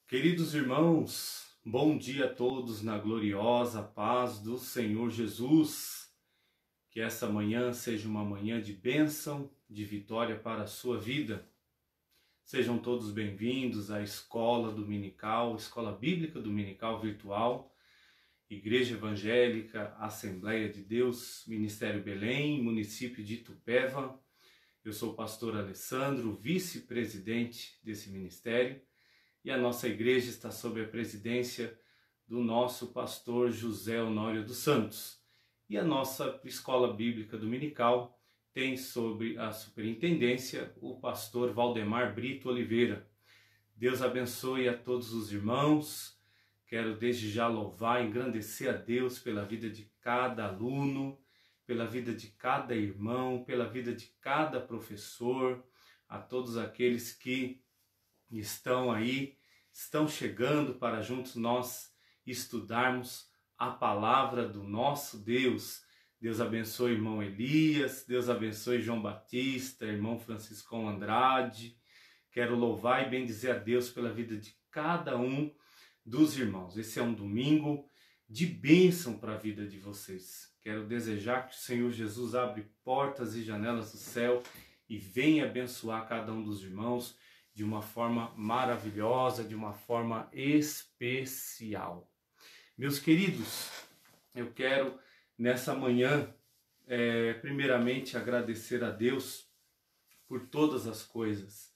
Queridos irmãos, bom dia a todos na gloriosa paz do Senhor Jesus. Que essa manhã seja uma manhã de bênção, de vitória para a sua vida. Sejam todos bem-vindos à Escola Dominical, Escola Bíblica Dominical Virtual, Igreja Evangélica Assembleia de Deus, Ministério Belém, município de Itupeva. Eu sou o pastor Alessandro, vice-presidente desse ministério. E a nossa igreja está sob a presidência do nosso pastor José Honório dos Santos. E a nossa escola bíblica dominical tem sob a superintendência o pastor Valdemar Brito Oliveira. Deus abençoe a todos os irmãos. Quero desde já louvar e engrandecer a Deus pela vida de cada aluno, pela vida de cada irmão, pela vida de cada professor, a todos aqueles que estão chegando para juntos nós estudarmos a palavra do nosso Deus. Deus abençoe o irmão Elias, Deus abençoe João Batista, irmão Franciscão Andrade. Quero louvar e bendizer a Deus pela vida de cada um dos irmãos. Esse é um domingo de bênção para a vida de vocês. Quero desejar que o Senhor Jesus abra portas e janelas do céu e venha abençoar cada um dos irmãos de uma forma maravilhosa, de uma forma especial. Meus queridos, eu quero nessa manhã, primeiramente agradecer a Deus por todas as coisas.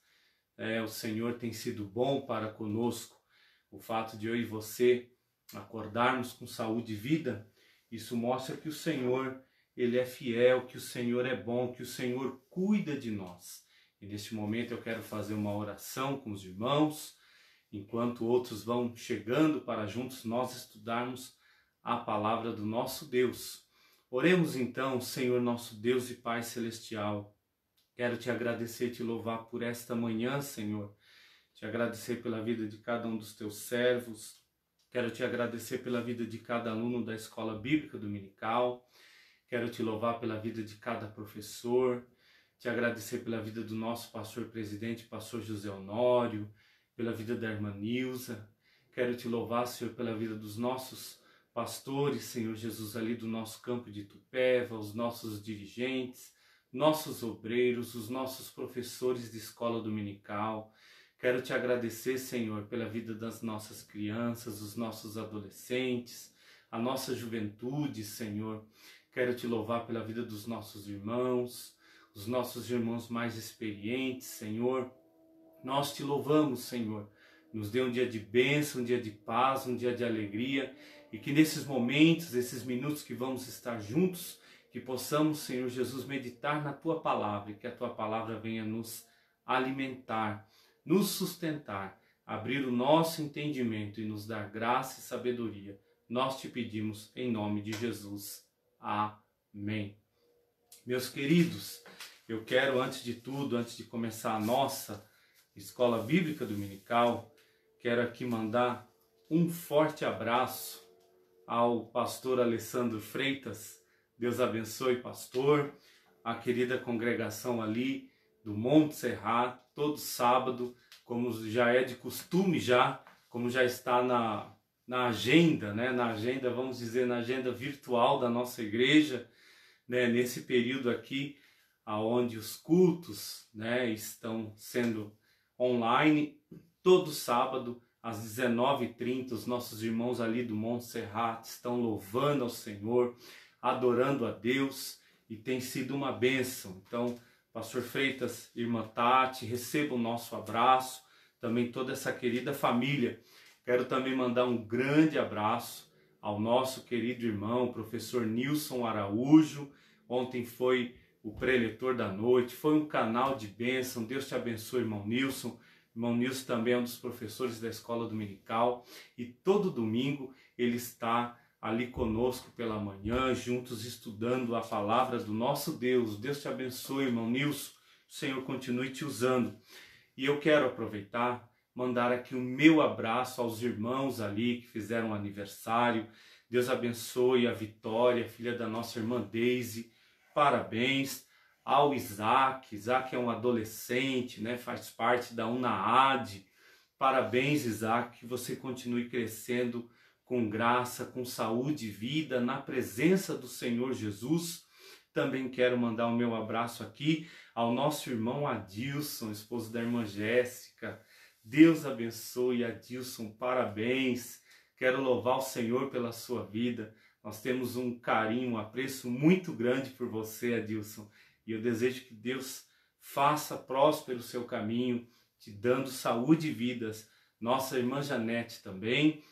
O Senhor tem sido bom para conosco. O fato de eu e você acordarmos com saúde e vida, isso mostra que o Senhor, Ele é fiel, que o Senhor é bom, que o Senhor cuida de nós. E neste momento eu quero fazer uma oração com os irmãos, enquanto outros vão chegando para juntos nós estudarmos a palavra do nosso Deus. Oremos então, Senhor nosso Deus e Pai Celestial. Quero te agradecer e te louvar por esta manhã, Senhor. Te agradecer pela vida de cada um dos teus servos. Quero te agradecer pela vida de cada aluno da Escola Bíblica Dominical. Quero te louvar pela vida de cada professor. Te agradecer pela vida do nosso pastor presidente, pastor José Honório, pela vida da irmã Nilza. Quero te louvar, Senhor, pela vida dos nossos pastores, Senhor Jesus, ali do nosso campo de Itupeva, os nossos dirigentes, nossos obreiros, os nossos professores de escola dominical. Quero te agradecer, Senhor, pela vida das nossas crianças, os nossos adolescentes, a nossa juventude, Senhor. Quero te louvar pela vida dos nossos irmãos, os nossos irmãos mais experientes, Senhor. Nós te louvamos, Senhor. Nos dê um dia de bênção, um dia de paz, um dia de alegria, e que nesses momentos, esses minutos que vamos estar juntos, que possamos, Senhor Jesus, meditar na Tua Palavra, e que a Tua Palavra venha nos alimentar, nos sustentar, abrir o nosso entendimento e nos dar graça e sabedoria. Nós te pedimos em nome de Jesus. Amém. Meus queridos, eu quero, antes de tudo, antes de começar a nossa Escola Bíblica Dominical, quero aqui mandar um forte abraço ao pastor Alessandro Freitas. Deus abençoe, pastor, a querida congregação ali do Monte Serrat, todo sábado, como já é de costume como já está na agenda, né? Na agenda, vamos dizer, na agenda virtual da nossa igreja, né? Nesse período aqui, onde os cultos, né, estão sendo online, todo sábado, às 19h30, os nossos irmãos ali do Monte Serrat estão louvando ao Senhor, adorando a Deus, e tem sido uma bênção. Então, pastor Freitas, irmã Tati, receba o nosso abraço, também toda essa querida família. Quero também mandar um grande abraço ao nosso querido irmão, professor Nilson Araújo. Ontem foi o preletor da noite, foi um canal de bênção. Deus te abençoe, irmão Nilson. Irmão Nilson também é um dos professores da escola dominical, e todo domingo ele está ali conosco pela manhã, juntos estudando a palavra do nosso Deus. Deus te abençoe, irmão Nilson. O Senhor continue te usando. E eu quero aproveitar, mandar aqui o meu abraço aos irmãos ali que fizeram aniversário. Deus abençoe a Vitória, filha da nossa irmã Deise. Parabéns ao Isaac. Isaac é um adolescente, né? Faz parte da UNAAD. Parabéns, Isaac, que você continue crescendo com graça, com saúde e vida, na presença do Senhor Jesus. Também quero mandar o meu abraço aqui ao nosso irmão Adilson, esposo da irmã Jéssica. Deus abençoe, Adilson, parabéns. Quero louvar o Senhor pela sua vida. Nós temos um carinho, um apreço muito grande por você, Adilson. E eu desejo que Deus faça próspero o seu caminho, te dando saúde e vidas. Nossa irmã Janete também,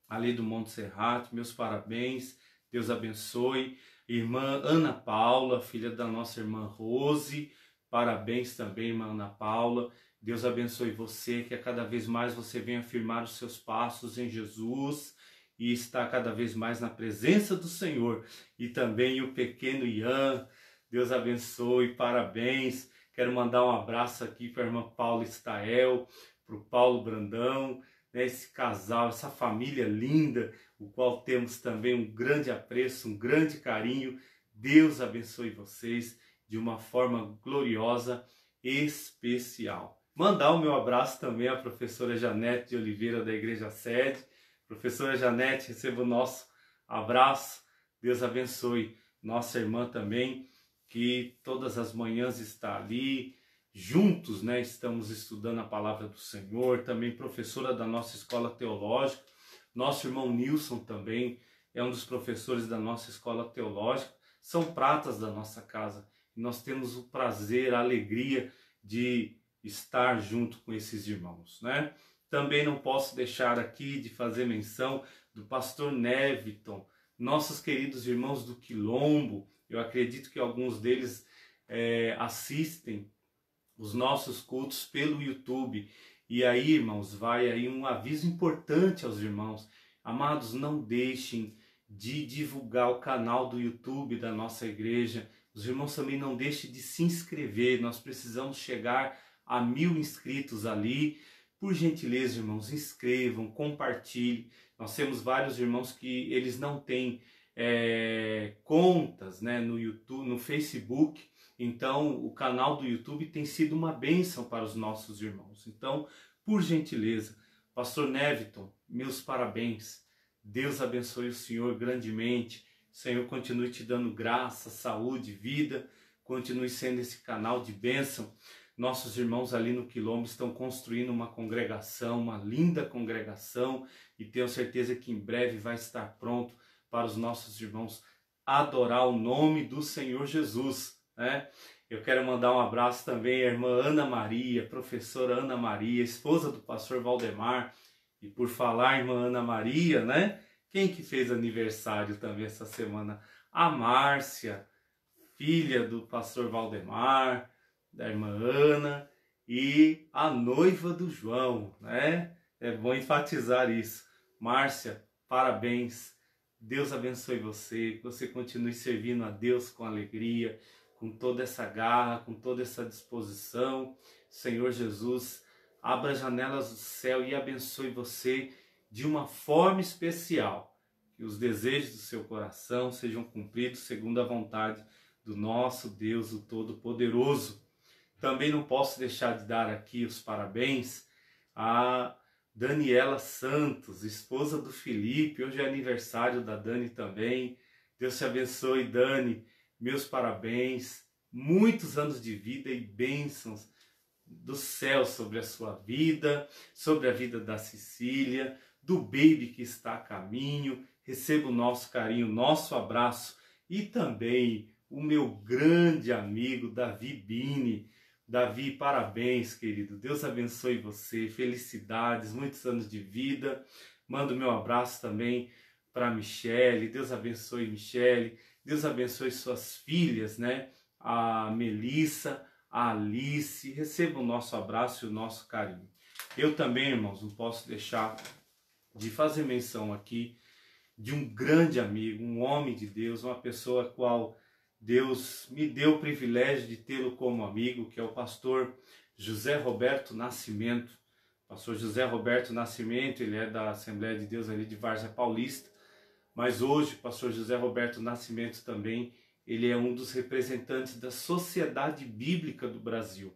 ali do Monte Serrato, meus parabéns. Deus abençoe. Irmã Ana Paula, filha da nossa irmã Rose, parabéns também, irmã Ana Paula. Deus abençoe você, que a cada vez mais você venha firmar os seus passos em Jesus e está cada vez mais na presença do Senhor. E também o pequeno Ian, Deus abençoe, parabéns. Quero mandar um abraço aqui para a irmã Paula Estael, para o Paulo Brandão, né, esse casal, essa família linda, o qual temos também um grande apreço, um grande carinho. Deus abençoe vocês de uma forma gloriosa, especial. Mandar o meu abraço também à professora Janete de Oliveira da Igreja Sede. Professora Janete, receba o nosso abraço. Deus abençoe nossa irmã também, que todas as manhãs está ali, juntos, né? Estamos estudando a palavra do Senhor. Também professora da nossa escola teológica. Nosso irmão Nilson também é um dos professores da nossa escola teológica. São pratas da nossa casa. E nós temos o prazer, a alegria de estar junto com esses irmãos, né? Também não posso deixar aqui de fazer menção do pastor Neviton, nossos queridos irmãos do Quilombo. Eu acredito que alguns deles assistem os nossos cultos pelo YouTube. E aí, irmãos, vai aí um aviso importante aos irmãos. Amados, não deixem de divulgar o canal do YouTube da nossa igreja. Os irmãos também não deixem de se inscrever. Nós precisamos chegar a 1000 inscritos ali. Por gentileza, irmãos, inscrevam, compartilhem. Nós temos vários irmãos que eles não têm contas, né, no YouTube, no Facebook. Então, o canal do YouTube tem sido uma bênção para os nossos irmãos. Então, por gentileza, pastor Neviton, meus parabéns. Deus abençoe o senhor grandemente. O Senhor continue te dando graça, saúde, vida. Continue sendo esse canal de bênção. Nossos irmãos ali no Quilombo estão construindo uma congregação, uma linda congregação. E tenho certeza que em breve vai estar pronto para os nossos irmãos adorar o nome do Senhor Jesus, né? Eu quero mandar um abraço também à irmã Ana Maria, professora Ana Maria, esposa do pastor Valdemar. E por falar, irmã Ana Maria, né? Quem que fez aniversário também essa semana? A Márcia, filha do pastor Valdemar, da irmã Ana, e a noiva do João, né? É bom enfatizar isso. Márcia, parabéns. Deus abençoe você, que você continue servindo a Deus com alegria, com toda essa garra, com toda essa disposição. Senhor Jesus, abra as janelas do céu e abençoe você de uma forma especial. Que os desejos do seu coração sejam cumpridos segundo a vontade do nosso Deus, o Todo-Poderoso. Também não posso deixar de dar aqui os parabéns a Daniela Santos, esposa do Felipe. Hoje é aniversário da Dani também. Deus te abençoe, Dani. Meus parabéns. Muitos anos de vida e bênçãos do céu sobre a sua vida, sobre a vida da Cecília, do baby que está a caminho. Receba o nosso carinho, o nosso abraço e também o meu grande amigo Davi Bini. Davi, parabéns, querido. Deus abençoe você. Felicidades, muitos anos de vida. Mando meu abraço também para Michele. Deus abençoe Michele. Deus abençoe suas filhas, né? A Melissa, a Alice. Receba o nosso abraço e o nosso carinho. Eu também, irmãos, não posso deixar de fazer menção aqui de um grande amigo, um homem de Deus, uma pessoa a qual Deus me deu o privilégio de tê-lo como amigo, que é o pastor José Roberto Nascimento. Pastor José Roberto Nascimento, ele é da Assembleia de Deus ali de Várzea Paulista, mas hoje o pastor José Roberto Nascimento também, ele é um dos representantes da Sociedade Bíblica do Brasil.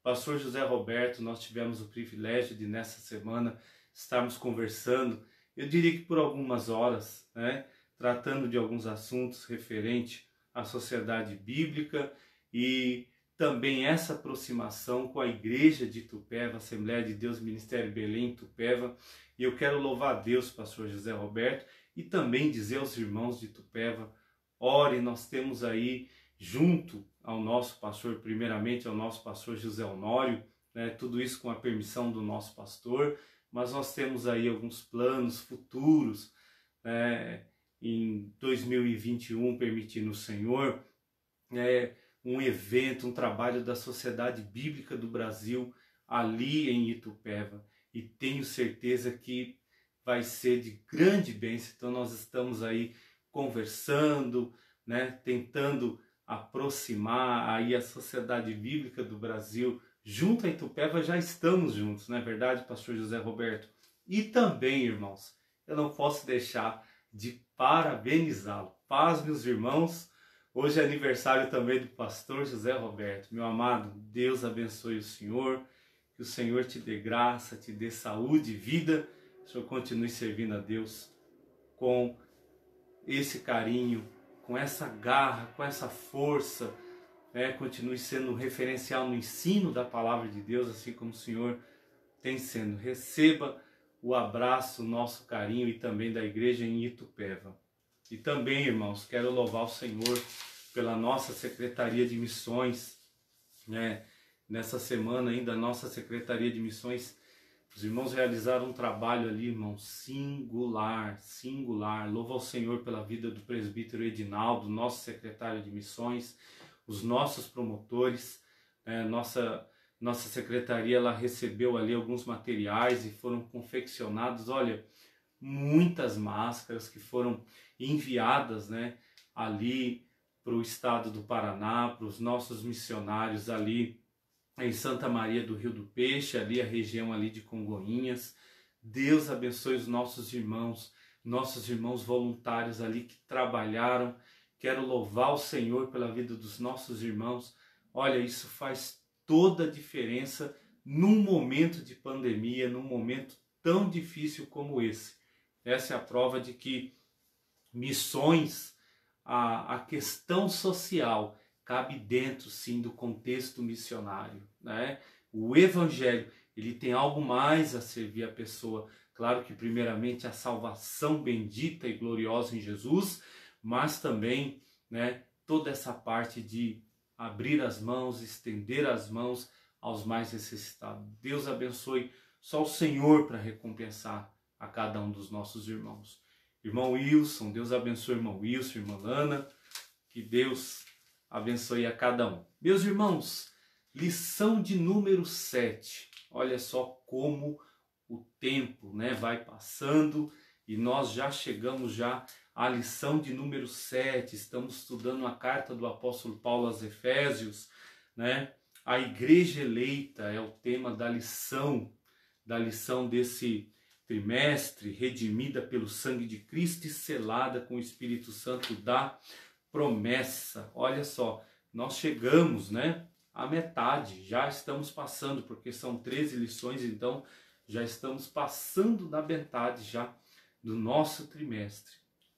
Pastor José Roberto, nós tivemos o privilégio de nessa semana estarmos conversando, eu diria que por algumas horas, né, tratando de alguns assuntos referentes à sociedade bíblica e também essa aproximação com a igreja de Itupeva, Assembleia de Deus Ministério Belém Itupeva. E eu quero louvar a Deus, pastor José Roberto, e também dizer aos irmãos de Itupeva, ore, nós temos aí junto ao nosso pastor, primeiramente ao nosso pastor José Honório, né, tudo isso com a permissão do nosso pastor, mas nós temos aí alguns planos futuros, né, em 2021, permitindo o Senhor, um evento, um trabalho da Sociedade Bíblica do Brasil ali em Itupeva, e tenho certeza que vai ser de grande bênção. Então nós estamos aí conversando, né, tentando aproximar aí a Sociedade Bíblica do Brasil junto a Itupeva. Já estamos juntos, não é verdade, pastor José Roberto? E também, irmãos, eu não posso deixar de parabenizá-lo. Paz, meus irmãos, hoje é aniversário também do pastor José Roberto. Meu amado, Deus abençoe o senhor, que o Senhor te dê graça, te dê saúde e vida, que o senhor continue servindo a Deus com esse carinho, com essa garra, com essa força, né? Continue sendo um referencial no ensino da palavra de Deus, assim como o Senhor tem sendo. Receba o abraço, o nosso carinho e também da igreja em Itupeva. E também, irmãos, quero louvar o Senhor pela nossa Secretaria de Missões, né? Nessa semana ainda a nossa Secretaria de Missões, os irmãos realizaram um trabalho ali, irmãos, singular, singular. Louva ao Senhor pela vida do presbítero Edinaldo, nosso secretário de missões, os nossos promotores, né? Nossa secretaria, ela recebeu ali alguns materiais e foram confeccionados, olha, muitas máscaras que foram enviadas, né, ali para o estado do Paraná, para os nossos missionários ali em Santa Maria do Rio do Peixe, ali a região ali de Congonhas. Deus abençoe os nossos irmãos voluntários ali que trabalharam. Quero louvar o Senhor pela vida dos nossos irmãos. Olha, isso faz toda a diferença num momento de pandemia, num momento tão difícil como esse. Essa é a prova de que missões, a questão social, cabe dentro, sim, do contexto missionário, né? O evangelho, ele tem algo mais a servir a pessoa. Claro que primeiramente a salvação bendita e gloriosa em Jesus, mas também, né, toda essa parte de abrir as mãos, estender as mãos aos mais necessitados. Deus abençoe, só o Senhor para recompensar a cada um dos nossos irmãos. Irmão Wilson, Deus abençoe o irmão Wilson, irmã Ana, que Deus abençoe a cada um. Meus irmãos, lição de número 7. Olha só como o tempo, né, vai passando e nós já chegamos à lição de número 7. Estamos estudando a carta do apóstolo Paulo aos Efésios, né? A igreja eleita é o tema da lição desse trimestre, redimida pelo sangue de Cristo e selada com o Espírito Santo da promessa. Olha só, nós chegamos, né, à metade, já estamos passando, porque são 13 lições, então já estamos passando da metade já do nosso trimestre.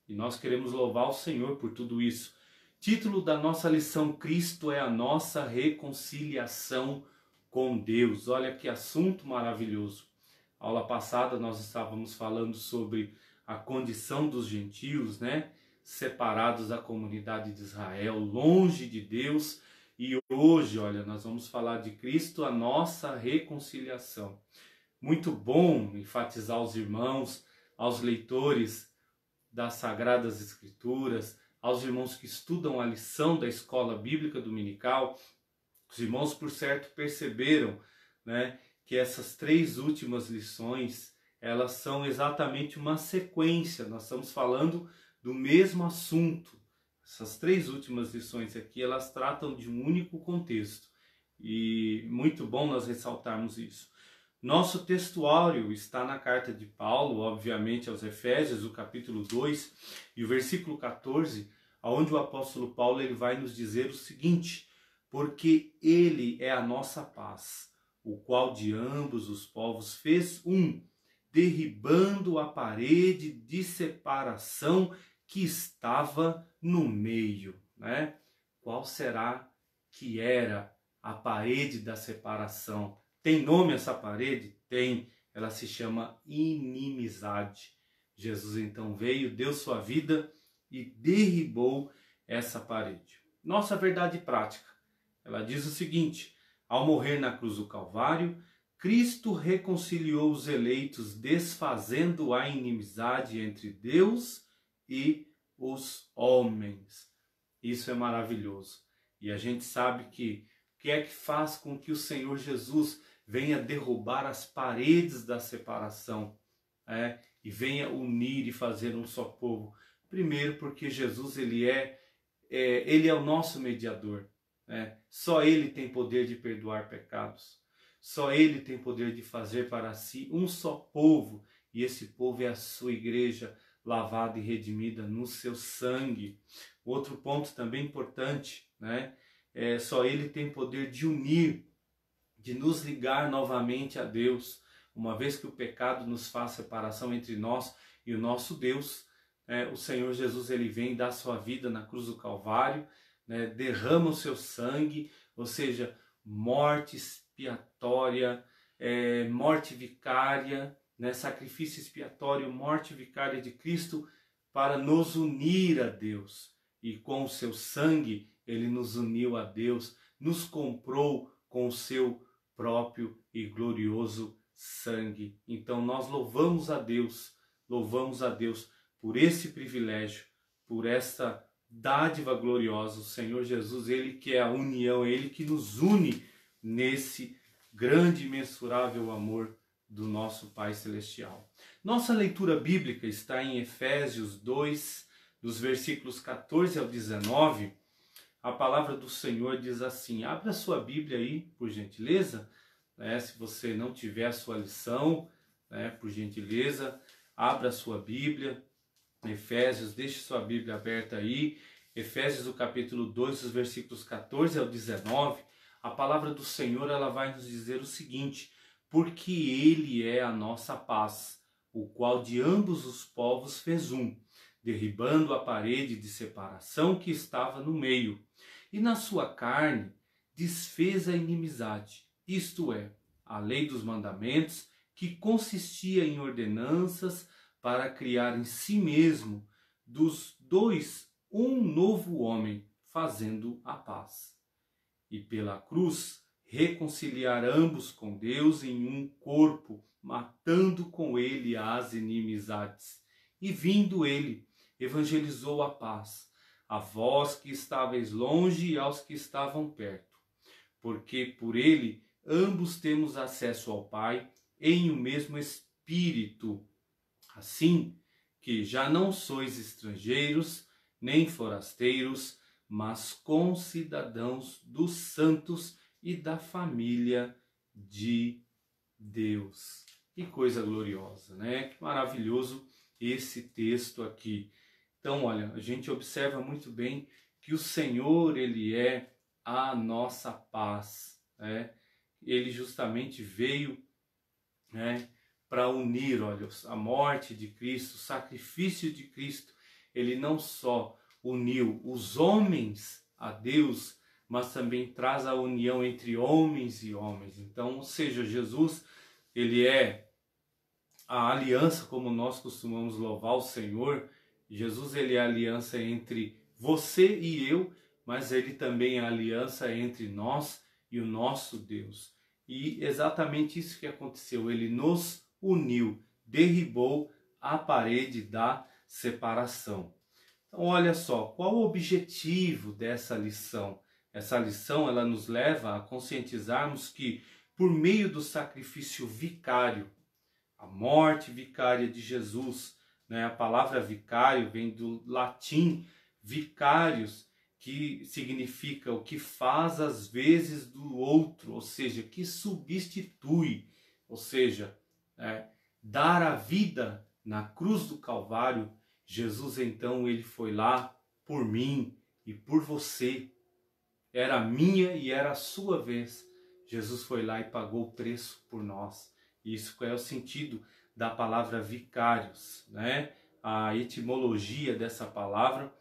E nós queremos louvar o Senhor por tudo isso. Título da nossa lição: Cristo é a nossa reconciliação com Deus. Olha que assunto maravilhoso. Aula passada nós estávamos falando sobre a condição dos gentios, né? Separados da comunidade de Israel, longe de Deus. E hoje, olha, nós vamos falar de Cristo, a nossa reconciliação. Muito bom enfatizar aos irmãos, aos leitores das Sagradas Escrituras, aos irmãos que estudam a lição da Escola Bíblica Dominical. Os irmãos, por certo, perceberam, né, que essas 3 últimas lições, elas são exatamente uma sequência. Nós estamos falando do mesmo assunto. Essas 3 últimas lições aqui, elas tratam de um único contexto. E muito bom nós ressaltarmos isso. Nosso textuário está na carta de Paulo, obviamente, aos Efésios, o capítulo 2 e o versículo 14, onde o apóstolo Paulo ele vai nos dizer o seguinte: porque ele é a nossa paz, o qual de ambos os povos fez um, derribando a parede de separação que estava no meio, né? Qual será que era a parede da separação? Tem nome essa parede? Tem. Ela se chama inimizade. Jesus então veio, deu sua vida e derribou essa parede. Nossa verdade prática, ela diz o seguinte: ao morrer na cruz do Calvário, Cristo reconciliou os eleitos, desfazendo a inimizade entre Deus e os homens. Isso é maravilhoso. E a gente sabe que o que é que faz com que o Senhor Jesus venha derrubar as paredes da separação, e venha unir e fazer um só povo? Primeiro, porque Jesus ele é o nosso mediador. Só ele tem poder de perdoar pecados. Só ele tem poder de fazer para si um só povo. E esse povo é a sua igreja, lavada e redimida no seu sangue. Outro ponto também importante, só ele tem poder de unir, de nos ligar novamente a Deus. Uma vez que o pecado nos faz separação entre nós e o nosso Deus, o Senhor Jesus ele vem dar sua vida na cruz do Calvário, derrama o seu sangue, ou seja, morte expiatória, morte vicária, sacrifício expiatório, morte vicária de Cristo para nos unir a Deus. E com o seu sangue ele nos uniu a Deus, nos comprou com o seu próprio e glorioso sangue. Então nós louvamos a Deus por esse privilégio, por esta dádiva gloriosa. O Senhor Jesus, ele que é a união, ele que nos une nesse grande e imensurável amor do nosso Pai Celestial. Nossa leitura bíblica está em Efésios 2, dos versículos 14 ao 19. A palavra do Senhor diz assim: abra sua Bíblia aí, por gentileza, se você não tiver a sua lição, por gentileza, abra a sua Bíblia, Efésios, deixe sua Bíblia aberta aí, Efésios, o capítulo 2, os versículos 14 ao 19, a palavra do Senhor ela vai nos dizer o seguinte: porque ele é a nossa paz, o qual de ambos os povos fez um, derribando a parede de separação que estava no meio, e na sua carne desfez a inimizade, isto é, a lei dos mandamentos, que consistia em ordenanças para criar em si mesmo dos dois um novo homem, fazendo a paz. E pela cruz reconciliar ambos com Deus em um corpo, matando com ele as inimizades. E vindo ele, evangelizou a paz, a vós que estáveis longe e aos que estavam perto. Porque por ele ambos temos acesso ao Pai em o mesmo Espírito. Assim que já não sois estrangeiros, nem forasteiros, mas concidadãos dos santos e da família de Deus. Que coisa gloriosa, Que maravilhoso esse texto aqui. Então, olha, a gente observa muito bem que o Senhor, ele é a nossa paz, Ele justamente veio, para unir, olha, a morte de Cristo, o sacrifício de Cristo. Ele não só uniu os homens a Deus, mas também traz a união entre homens e homens. Então, ou seja, Jesus, ele é a aliança, como nós costumamos louvar o Senhor. Jesus, ele é a aliança entre você e eu, mas ele também é a aliança entre nós e o nosso Deus. E exatamente isso que aconteceu, ele nos uniu, derribou a parede da separação. Então olha só, qual o objetivo dessa lição? Essa lição ela nos leva a conscientizarmos que por meio do sacrifício vicário, a morte vicária de Jesus, a palavra vicário vem do latim vicarius, que significa o que faz às vezes do outro, ou seja, que substitui, ou seja, dar a vida na cruz do Calvário. Jesus então ele foi lá por mim e por você, era a minha e era a sua vez. Jesus foi lá e pagou o preço por nós. Isso é o sentido da palavra vicários, né? A etimologia dessa palavra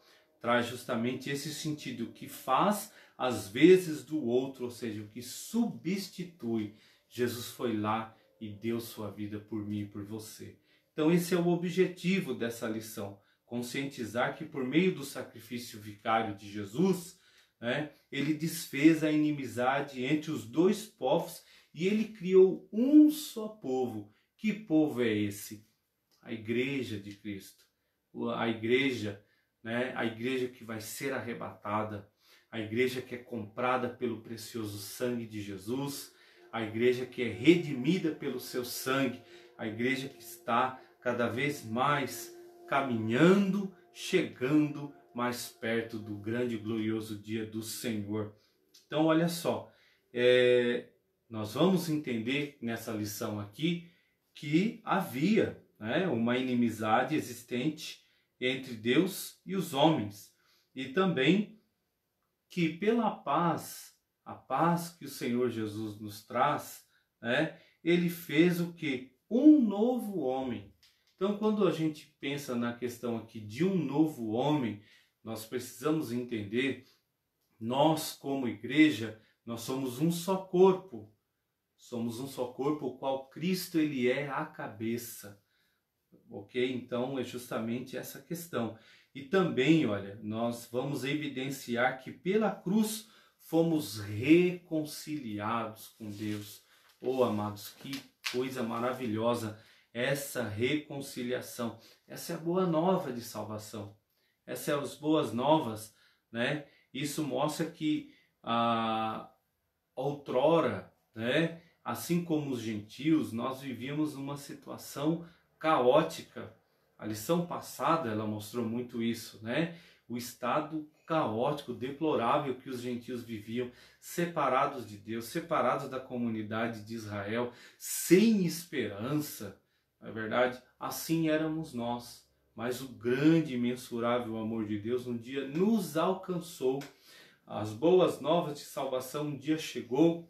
traz justamente esse sentido, que faz as vezes do outro, ou seja, o que substitui. Jesus foi lá e deu sua vida por mim e por você. Então esse é o objetivo dessa lição, conscientizar que por meio do sacrifício vicário de Jesus, né, ele desfez a inimizade entre os dois povos e ele criou um só povo. Que povo é esse? A igreja de Cristo. A igreja, né, a igreja que vai ser arrebatada, a igreja que é comprada pelo precioso sangue de Jesus, a igreja que é redimida pelo seu sangue, a igreja que está cada vez mais caminhando, chegando mais perto do grande e glorioso dia do Senhor. Então olha só, nós vamos entender nessa lição aqui que havia, né, uma inimizade existente entre Deus e os homens, e também que pela paz, a paz que o Senhor Jesus nos traz, né, ele fez o que? Um novo homem. Então, quando a gente pensa na questão aqui de um novo homem, nós precisamos entender, nós como igreja, nós somos um só corpo. Somos um só corpo, o qual Cristo ele é a cabeça. Ok? Então é justamente essa questão. E também, olha, nós vamos evidenciar que pela cruz fomos reconciliados com Deus. Oh, amados, que coisa maravilhosa essa reconciliação. Essa é a boa nova de salvação. Essas são as boas novas, né? Isso mostra que outrora, né, assim como os gentios, nós vivíamos uma situação caótica. A lição passada ela mostrou muito isso, né? O estado caótico, deplorável que os gentios viviam, separados de Deus, separados da comunidade de Israel, sem esperança. Não é verdade? Assim éramos nós. Mas o grande e imensurável amor de Deus um dia nos alcançou. As boas novas de salvação um dia chegou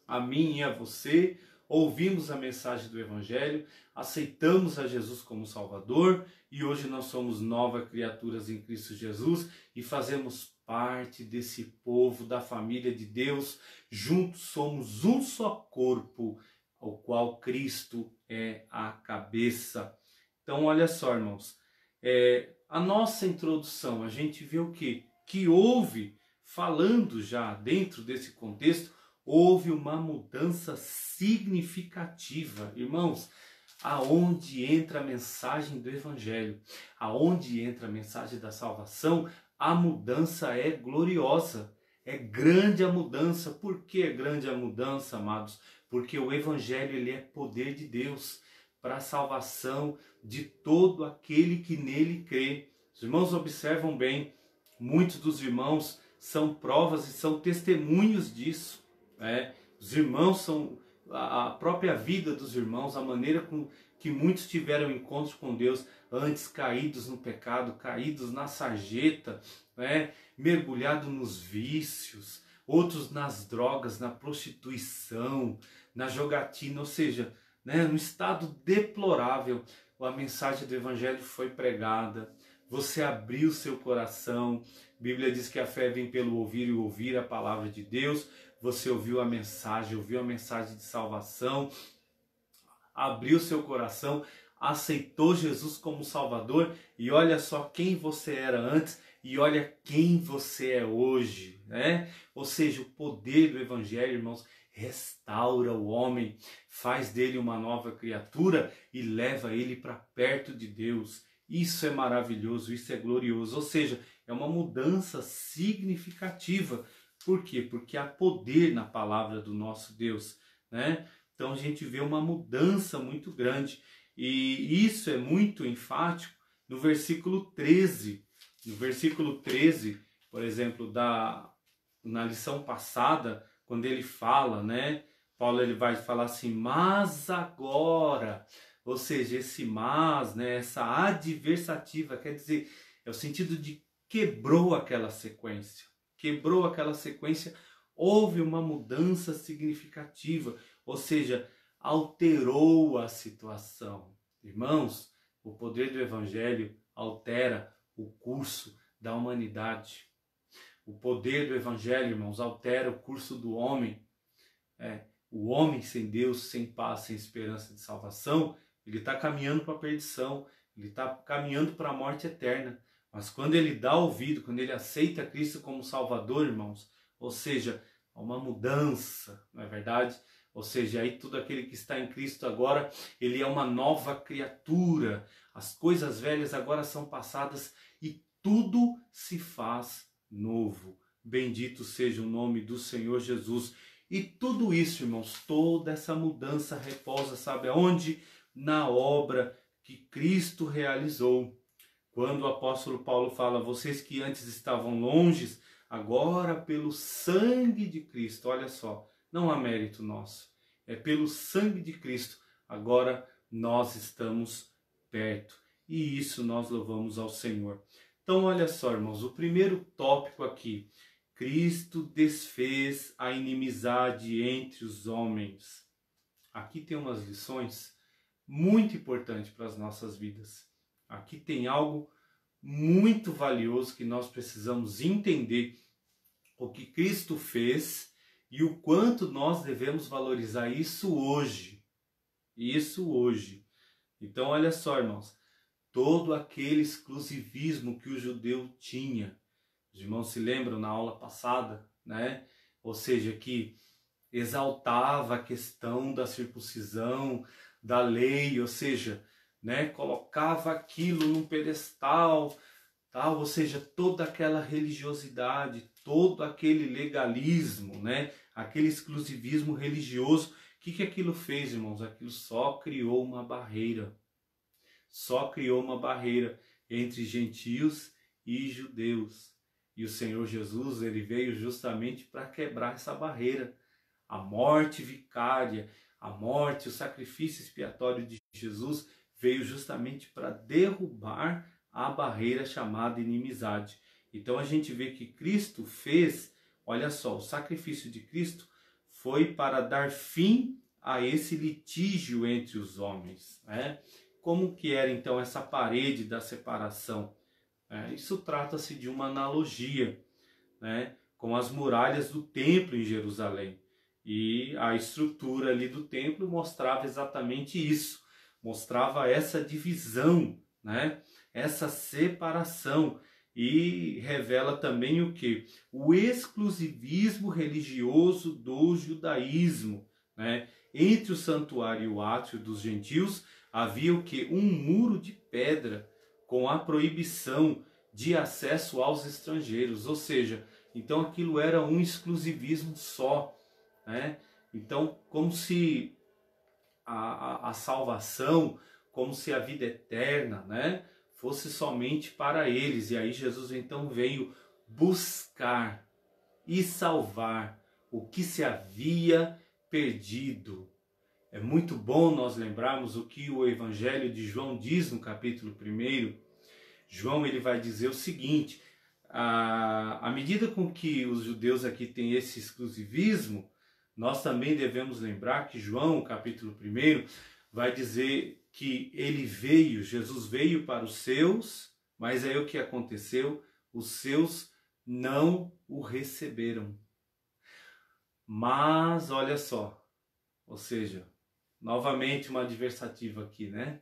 a mim e a você. Ouvimos a mensagem do Evangelho, aceitamos a Jesus como Salvador e hoje nós somos novas criaturas em Cristo Jesus e fazemos parte desse povo, da família de Deus. Juntos somos um só corpo, ao qual Cristo é a cabeça. Então olha só, irmãos, a nossa introdução, a gente vê o quê? Que houve, falando já dentro desse contexto, houve uma mudança significativa. Irmãos, aonde entra a mensagem do Evangelho, aonde entra a mensagem da salvação, a mudança é gloriosa. É grande a mudança. Por que é grande a mudança, amados? Porque o Evangelho ele é poder de Deus para a salvação de todo aquele que nele crê. Os irmãos observam bem, muitos dos irmãos são provas e são testemunhos disso. Os irmãos são a própria vida dos irmãos, a maneira com que muitos tiveram encontro com Deus antes caídos no pecado, caídos na sarjeta, mergulhados nos vícios, outros nas drogas, na prostituição, na jogatina, ou seja, no estado deplorável. A mensagem do Evangelho foi pregada, você abriu seu coração. A Bíblia diz que a fé vem pelo ouvir e ouvir a palavra de Deus. Você ouviu a mensagem de salvação, abriu seu coração, aceitou Jesus como Salvador e olha só quem você era antes e olha quem você é hoje, Ou seja, o poder do Evangelho, irmãos, restaura o homem, faz dele uma nova criatura e leva ele para perto de Deus. Isso é maravilhoso, isso é glorioso, ou seja, é uma mudança significativa. Por quê? Porque há poder na palavra do nosso Deus, Então a gente vê uma mudança muito grande e isso é muito enfático no versículo 13. No versículo 13, por exemplo, na lição passada, quando ele fala, Paulo ele vai falar assim, mas agora, ou seja, esse mas, essa adversativa, quer dizer, é o sentido de quebrou aquela sequência. quebrou aquela sequência, houve uma mudança significativa, ou seja, alterou a situação. Irmãos, o poder do Evangelho altera o curso da humanidade. O poder do Evangelho, irmãos, altera o curso do homem. O homem sem Deus, sem paz, sem esperança de salvação, ele está caminhando para a perdição, ele está caminhando para a morte eterna. Mas quando ele dá ouvido, quando ele aceita Cristo como Salvador, irmãos, ou seja, há uma mudança, não é verdade? Ou seja, aí todo aquele que está em Cristo agora, ele é uma nova criatura. As coisas velhas agora são passadas e tudo se faz novo. Bendito seja o nome do Senhor Jesus. E tudo isso, irmãos, toda essa mudança repousa, sabe aonde? Na obra que Cristo realizou. Quando o apóstolo Paulo fala, vocês que antes estavam longes, agora pelo sangue de Cristo, olha só, não há mérito nosso, é pelo sangue de Cristo, agora nós estamos perto. E isso nós louvamos ao Senhor. Então olha só, irmãos, o primeiro tópico aqui, Cristo desfez a inimizade entre os homens. Aqui tem umas lições muito importantes para as nossas vidas. Aqui tem algo muito valioso que nós precisamos entender o que Cristo fez e o quanto nós devemos valorizar isso hoje. Isso hoje. Então olha só, irmãos, todo aquele exclusivismo que o judeu tinha, os irmãos se lembram na aula passada, né? Ou seja, que exaltava a questão da circuncisão, da lei, ou seja, né, colocava aquilo num pedestal, tal, ou seja, toda aquela religiosidade, todo aquele legalismo, né, aquele exclusivismo religioso. O que aquilo fez, irmãos? Aquilo só criou uma barreira. Só criou uma barreira entre gentios e judeus. E o Senhor Jesus, ele veio justamente para quebrar essa barreira. A morte vicária, a morte, o sacrifício expiatório de Jesus veio justamente para derrubar a barreira chamada inimizade. Então a gente vê que Cristo fez, olha só, o sacrifício de Cristo foi para dar fim a esse litígio entre os homens, né? Como que era então essa parede da separação? Isso trata-se de uma analogia, né, com as muralhas do templo em Jerusalém. E a estrutura ali do templo mostrava exatamente isso, mostrava essa divisão, né, essa separação, e revela também o que? O exclusivismo religioso do judaísmo, né? Entre o santuário e o átrio dos gentios havia o que? Um muro de pedra com a proibição de acesso aos estrangeiros, ou seja, então aquilo era um exclusivismo só, né? Então, como se a salvação, como se a vida eterna, né, fosse somente para eles. E aí Jesus então veio buscar e salvar o que se havia perdido. É muito bom nós lembrarmos o que o Evangelho de João diz no capítulo 1. João, ele vai dizer o seguinte: à medida com que os judeus aqui têm esse exclusivismo, nós também devemos lembrar que João, capítulo 1, vai dizer que ele veio, Jesus veio para os seus, mas aí o que aconteceu? Os seus não o receberam. Mas, olha só, ou seja, novamente uma adversativa aqui, né?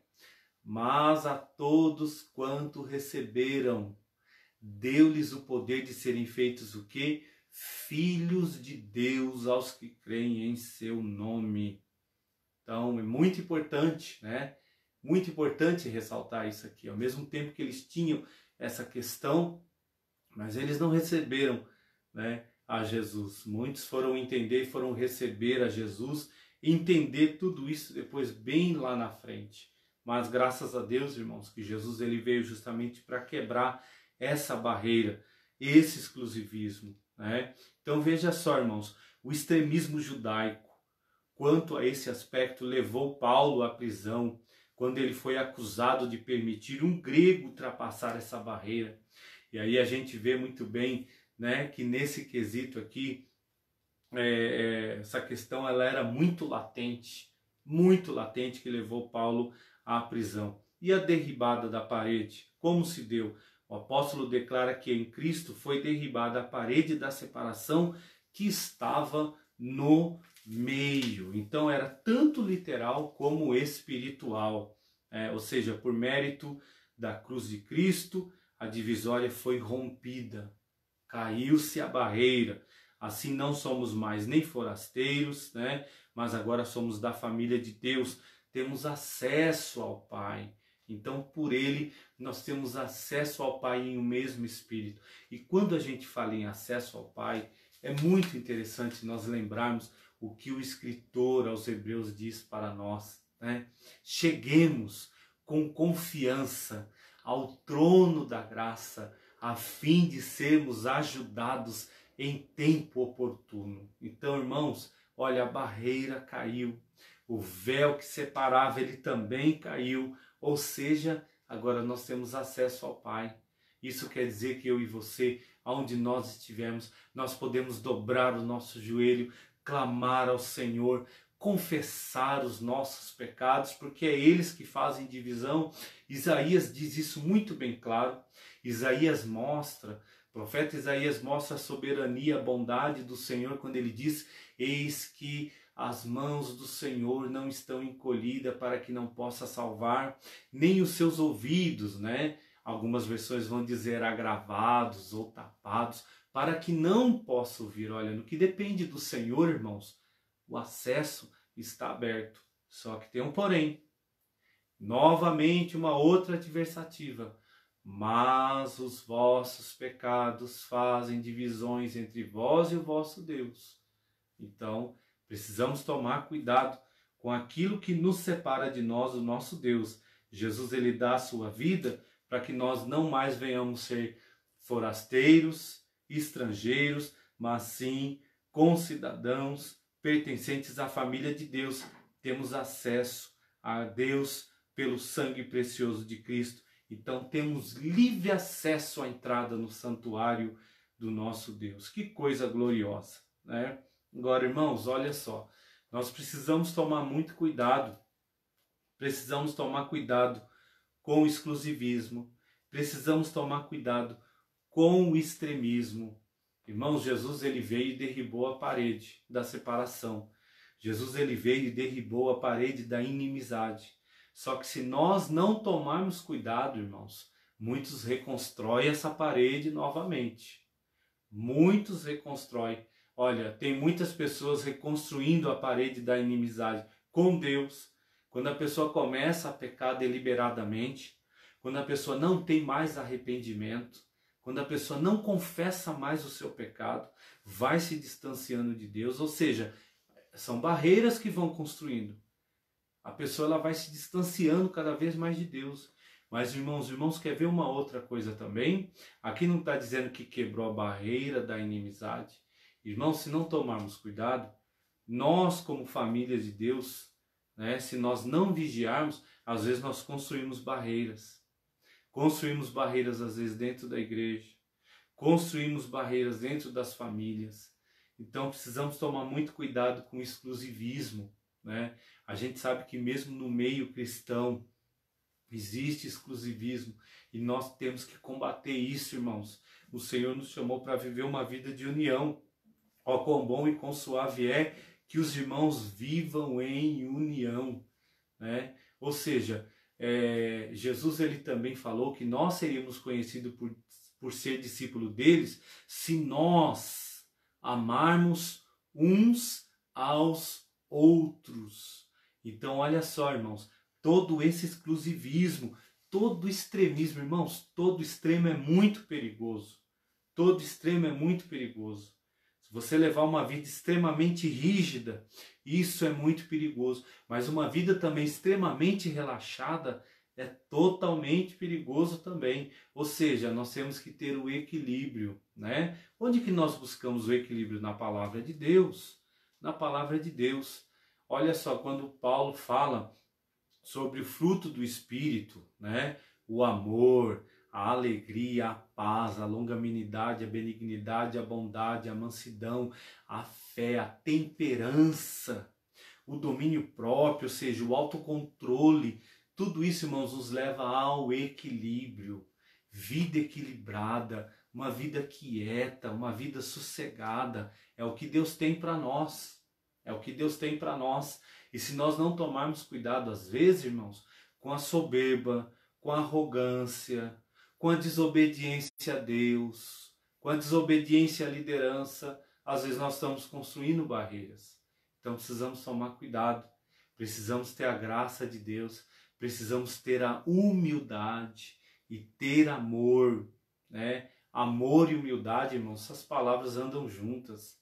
Mas a todos quanto receberam, deu-lhes o poder de serem feitos o quê? Filhos de Deus aos que creem em seu nome. Então é muito importante, né? Muito importante ressaltar isso aqui. Ao mesmo tempo que eles tinham essa questão, mas eles não receberam, né, a Jesus. Muitos foram entender e foram receber a Jesus, entender tudo isso depois bem lá na frente. Mas graças a Deus, irmãos, que Jesus ele veio justamente para quebrar essa barreira, esse exclusivismo, né? Então veja só, irmãos, o extremismo judaico, quanto a esse aspecto, levou Paulo à prisão, quando ele foi acusado de permitir um grego ultrapassar essa barreira. E aí a gente vê muito bem né, que nesse quesito aqui, essa questão ela era muito latente, que levou Paulo à prisão. E a derribada da parede, como se deu? O apóstolo declara que em Cristo foi derribada a parede da separação que estava no meio. Então era tanto literal como espiritual, ou seja, por mérito da cruz de Cristo, a divisória foi rompida, caiu-se a barreira. Assim não somos mais nem forasteiros, né? Mas agora somos da família de Deus, temos acesso ao Pai. Então, por Ele, nós temos acesso ao Pai em um mesmo Espírito. E quando a gente fala em acesso ao Pai, é muito interessante nós lembrarmos o que o escritor aos Hebreus diz para nós, né? Cheguemos com confiança ao trono da graça, a fim de sermos ajudados em tempo oportuno. Então, irmãos, olha, a barreira caiu, o véu que separava, ele também caiu, ou seja, agora nós temos acesso ao Pai. Isso quer dizer que eu e você, aonde nós estivermos, nós podemos dobrar o nosso joelho, clamar ao Senhor, confessar os nossos pecados, porque é eles que fazem divisão. Isaías diz isso muito bem claro. Isaías mostra, o profeta Isaías mostra a soberania, a bondade do Senhor quando ele diz: eis que as mãos do Senhor não estão encolhidas para que não possa salvar, nem os seus ouvidos, né? Algumas versões vão dizer agravados ou tapados, para que não possa ouvir. Olha, no que depende do Senhor, irmãos, o acesso está aberto. Só que tem um porém. Novamente uma outra adversativa. Mas os vossos pecados fazem divisões entre vós e o vosso Deus. Então, precisamos tomar cuidado com aquilo que nos separa de nós, o nosso Deus. Jesus, ele dá a sua vida para que nós não mais venhamos ser forasteiros, estrangeiros, mas sim concidadãos pertencentes à família de Deus. Temos acesso a Deus pelo sangue precioso de Cristo. Então temos livre acesso à entrada no santuário do nosso Deus. Que coisa gloriosa, né? Agora, irmãos, olha só. Nós precisamos tomar muito cuidado. Precisamos tomar cuidado com o exclusivismo. Precisamos tomar cuidado com o extremismo. Irmãos, Jesus, ele veio e derribou a parede da separação. Jesus, ele veio e derribou a parede da inimizade. Só que se nós não tomarmos cuidado, irmãos, muitos reconstroem essa parede novamente. Muitos reconstroem. Olha, tem muitas pessoas reconstruindo a parede da inimizade com Deus. Quando a pessoa começa a pecar deliberadamente, quando a pessoa não tem mais arrependimento, quando a pessoa não confessa mais o seu pecado, vai se distanciando de Deus, ou seja, são barreiras que vão construindo. A pessoa ela vai se distanciando cada vez mais de Deus. Mas, irmãos, quer ver uma outra coisa também? Aqui não está dizendo que quebrou a barreira da inimizade. Irmãos, se não tomarmos cuidado, nós como família de Deus, né, se nós não vigiarmos, às vezes nós construímos barreiras. Construímos barreiras às vezes dentro da igreja. Construímos barreiras dentro das famílias. Então precisamos tomar muito cuidado com o exclusivismo, né? A gente sabe que mesmo no meio cristão existe exclusivismo e nós temos que combater isso, irmãos. O Senhor nos chamou para viver uma vida de união. Ó, quão bom e quão suave é que os irmãos vivam em união, né? Ou seja, Jesus ele também falou que nós seríamos conhecidos por ser discípulo deles se nós amarmos uns aos outros. Então, olha só, irmãos, todo esse exclusivismo, todo extremismo, irmãos, todo extremo é muito perigoso. Todo extremo é muito perigoso. Se você levar uma vida extremamente rígida, isso é muito perigoso. Mas uma vida também extremamente relaxada é totalmente perigoso também. Ou seja, nós temos que ter o equilíbrio, né? Onde que nós buscamos o equilíbrio? Na palavra de Deus. Na palavra de Deus. Olha só, quando Paulo fala sobre o fruto do Espírito, né? O amor, a alegria, a paz, a longanimidade, a benignidade, a bondade, a mansidão, a fé, a temperança, o domínio próprio, ou seja, o autocontrole. Tudo isso, irmãos, nos leva ao equilíbrio. Vida equilibrada, uma vida quieta, uma vida sossegada, é o que Deus tem para nós. É o que Deus tem para nós. E se nós não tomarmos cuidado, às vezes, irmãos, com a soberba, com a arrogância, com a desobediência a Deus, com a desobediência à liderança, às vezes nós estamos construindo barreiras. Então precisamos tomar cuidado, precisamos ter a graça de Deus, precisamos ter a humildade e ter amor, né? Amor e humildade, irmãos, essas palavras andam juntas,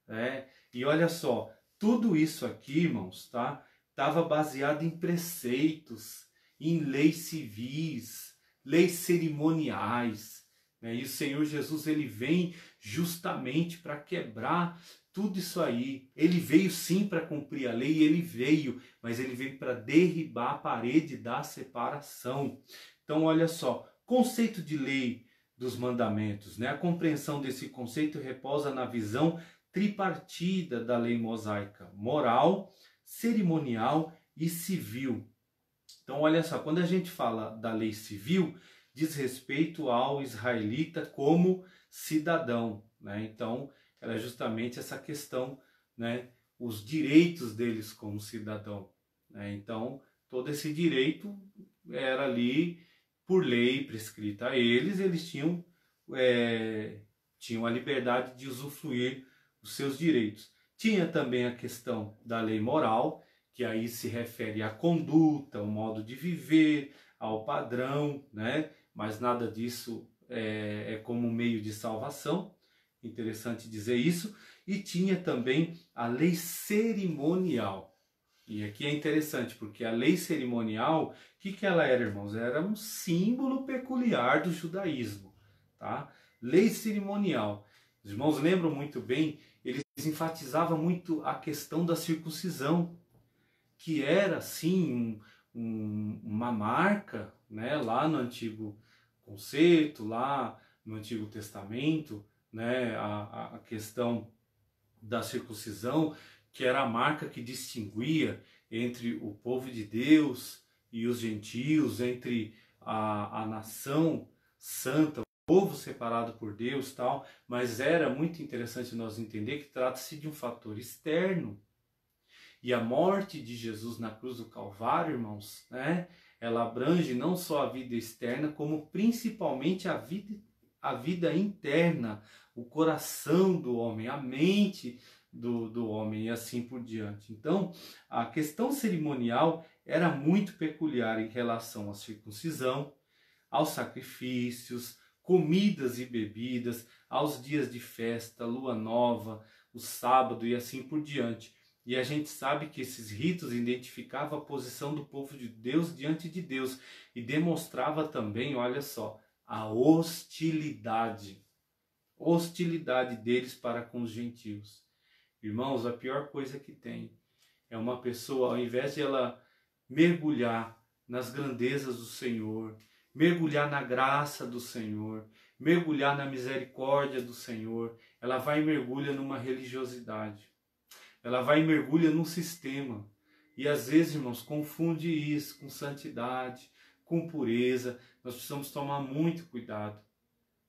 né? E olha só, tudo isso aqui, irmãos, tá? Estava baseado em preceitos, em leis civis, leis cerimoniais, né? E o Senhor Jesus, ele vem justamente para quebrar tudo isso aí. Ele veio sim para cumprir a lei, ele veio, mas ele veio para derribar a parede da separação. Então, olha só, conceito de lei dos mandamentos, né? A compreensão desse conceito reposa na visão tripartida da lei mosaica: moral, cerimonial e civil. Então, olha só, quando a gente fala da lei civil, diz respeito ao israelita como cidadão, né? Então, era justamente essa questão, né? Os direitos deles como cidadão, né? Então, todo esse direito era ali por lei prescrita a eles, eles tinham a liberdade de usufruir os seus direitos. Tinha também a questão da lei moral, que aí se refere à conduta, ao modo de viver, ao padrão, né? Mas nada disso é como meio de salvação. Interessante dizer isso. E tinha também a lei cerimonial. E aqui é interessante, porque a lei cerimonial, o que ela era, irmãos? Era um símbolo peculiar do judaísmo, tá? Lei cerimonial. Os irmãos lembram muito bem, eles enfatizavam muito a questão da circuncisão, que era, sim, uma marca, né, lá no Antigo Conceito, lá no Antigo Testamento, né, a questão da circuncisão, que era a marca que distinguia entre o povo de Deus e os gentios, entre a nação santa, o povo separado por Deus, tal. Mas era muito interessante nós entender que trata-se de um fator externo. E a morte de Jesus na cruz do Calvário, irmãos, né, ela abrange não só a vida externa, como principalmente a vida interna, o coração do homem, a mente do homem e assim por diante. Então, a questão cerimonial era muito peculiar em relação à circuncisão, aos sacrifícios, comidas e bebidas, aos dias de festa, lua nova, o sábado e assim por diante. E a gente sabe que esses ritos identificavam a posição do povo de Deus diante de Deus e demonstrava também, olha só, a hostilidade deles para com os gentios. Irmãos, a pior coisa que tem é uma pessoa, ao invés de ela mergulhar nas grandezas do Senhor, mergulhar na graça do Senhor, mergulhar na misericórdia do Senhor, ela vai e mergulha numa religiosidade. Ela vai e mergulha num sistema. E às vezes, irmãos, confunde isso com santidade, com pureza. Nós precisamos tomar muito cuidado.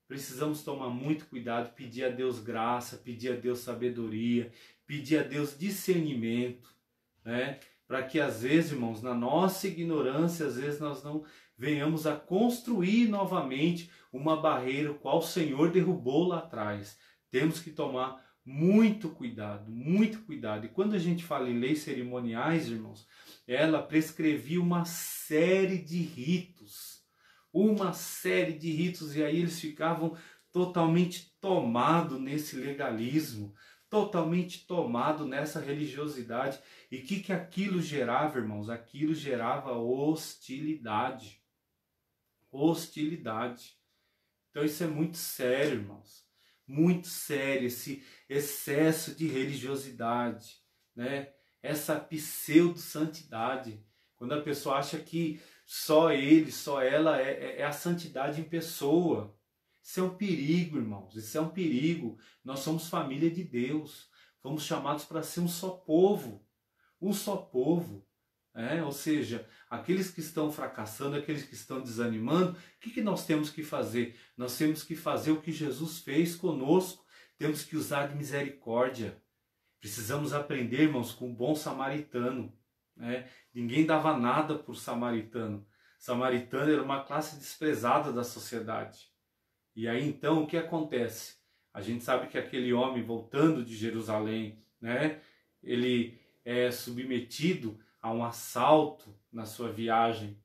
Precisamos tomar muito cuidado, pedir a Deus graça, pedir a Deus sabedoria, pedir a Deus discernimento, né? Para que às vezes, irmãos, na nossa ignorância, às vezes nós não venhamos a construir novamente uma barreira o qual o Senhor derrubou lá atrás. Temos que tomar muito cuidado, muito cuidado. E quando a gente fala em leis cerimoniais, irmãos, ela prescrevia uma série de ritos. E aí eles ficavam totalmente tomados nesse legalismo, totalmente tomados nessa religiosidade. E o que aquilo gerava, irmãos? Aquilo gerava hostilidade. Hostilidade. Então isso é muito sério, irmãos. Muito sério, esse excesso de religiosidade, né? Essa pseudo-santidade. quando a pessoa acha que só ele, só ela é a santidade em pessoa. Isso é um perigo, irmãos, isso é um perigo. Nós somos família de Deus, fomos chamados para ser um só povo, um só povo. Ou seja, aqueles que estão fracassando, aqueles que estão desanimando, o que nós temos que fazer? Nós temos que fazer o que Jesus fez conosco, temos que usar de misericórdia. Precisamos aprender, irmãos, com o bom samaritano. Ninguém dava nada por samaritano. Samaritano era uma classe desprezada da sociedade. E aí então o que acontece? A gente sabe que aquele homem voltando de Jerusalém, ele é submetido a um assalto na sua viagem,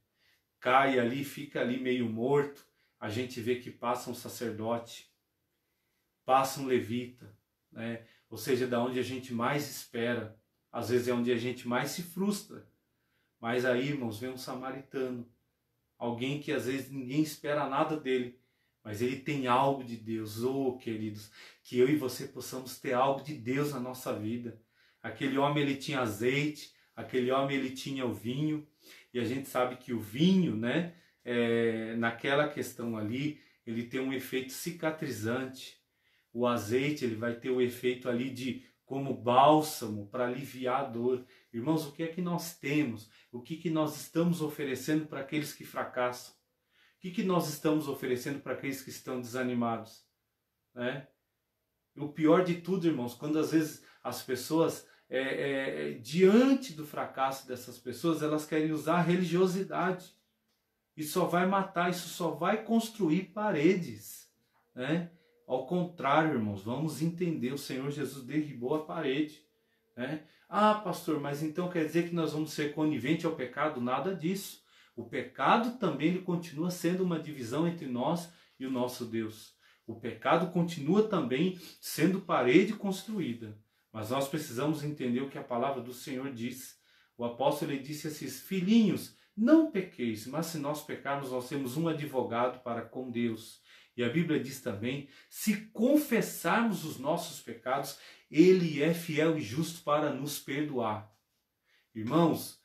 cai ali, fica ali meio morto. A gente vê que passa um sacerdote, passa um levita, ou seja, da onde a gente mais espera, às vezes é onde a gente mais se frustra. Mas aí, irmãos, vem um samaritano, alguém que às vezes ninguém espera nada dele, mas ele tem algo de Deus. Queridos, que eu e você possamos ter algo de Deus na nossa vida. Aquele homem, ele tinha azeite, aquele homem, ele tinha o vinho, e a gente sabe que o vinho, naquela questão ali, ele tem um efeito cicatrizante. O azeite, ele vai ter o efeito ali de como bálsamo para aliviar a dor. Irmãos, o que é que nós temos? O que nós estamos oferecendo para aqueles que fracassam? O que nós estamos oferecendo para aqueles que estão desanimados? O pior de tudo, irmãos, quando às vezes as pessoas, diante do fracasso dessas pessoas, elas querem usar a religiosidade. Isso só vai matar, isso só vai construir paredes. Ao contrário, irmãos, vamos entender, o Senhor Jesus derribou a parede. Ah, pastor, mas então quer dizer que nós vamos ser coniventes ao pecado? Nada disso. O pecado também ele continua sendo uma divisão entre nós e o nosso Deus. O pecado continua também sendo parede construída. Mas nós precisamos entender o que a palavra do Senhor diz. O apóstolo ele disse assim: filhinhos, não pequeis, mas se nós pecarmos, nós temos um advogado para com Deus. E a Bíblia diz também, se confessarmos os nossos pecados, Ele é fiel e justo para nos perdoar. Irmãos,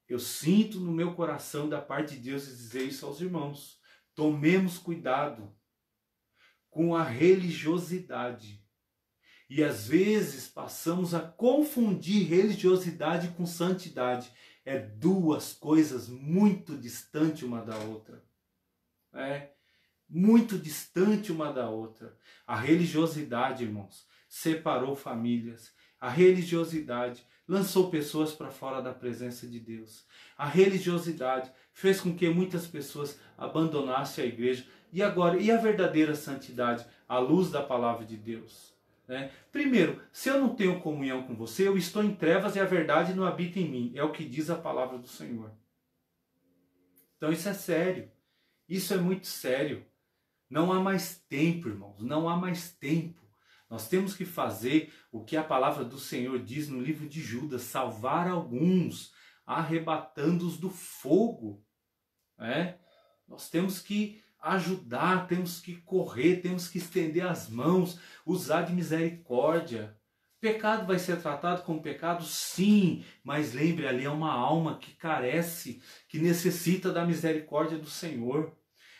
eu sinto no meu coração da parte de Deus dizer isso aos irmãos. Tomemos cuidado com a religiosidade. E às vezes passamos a confundir religiosidade com santidade. É duas coisas muito distantes uma da outra. Muito distante uma da outra. A religiosidade, irmãos, separou famílias. A religiosidade lançou pessoas para fora da presença de Deus. A religiosidade fez com que muitas pessoas abandonassem a igreja. E agora, e a verdadeira santidade? À luz da palavra de Deus. Primeiro, se eu não tenho comunhão com você, eu estou em trevas e a verdade não habita em mim. É o que diz a palavra do Senhor. Então isso é sério. Isso é muito sério. Não há mais tempo, irmãos. Não há mais tempo. Nós temos que fazer o que a palavra do Senhor diz no livro de Judas. Salvar alguns, arrebatando-os do fogo. Nós temos que ajudar, temos que correr, temos que estender as mãos, usar de misericórdia. Pecado vai ser tratado como pecado? Sim, mas lembre, ali é uma alma que carece, que necessita da misericórdia do Senhor.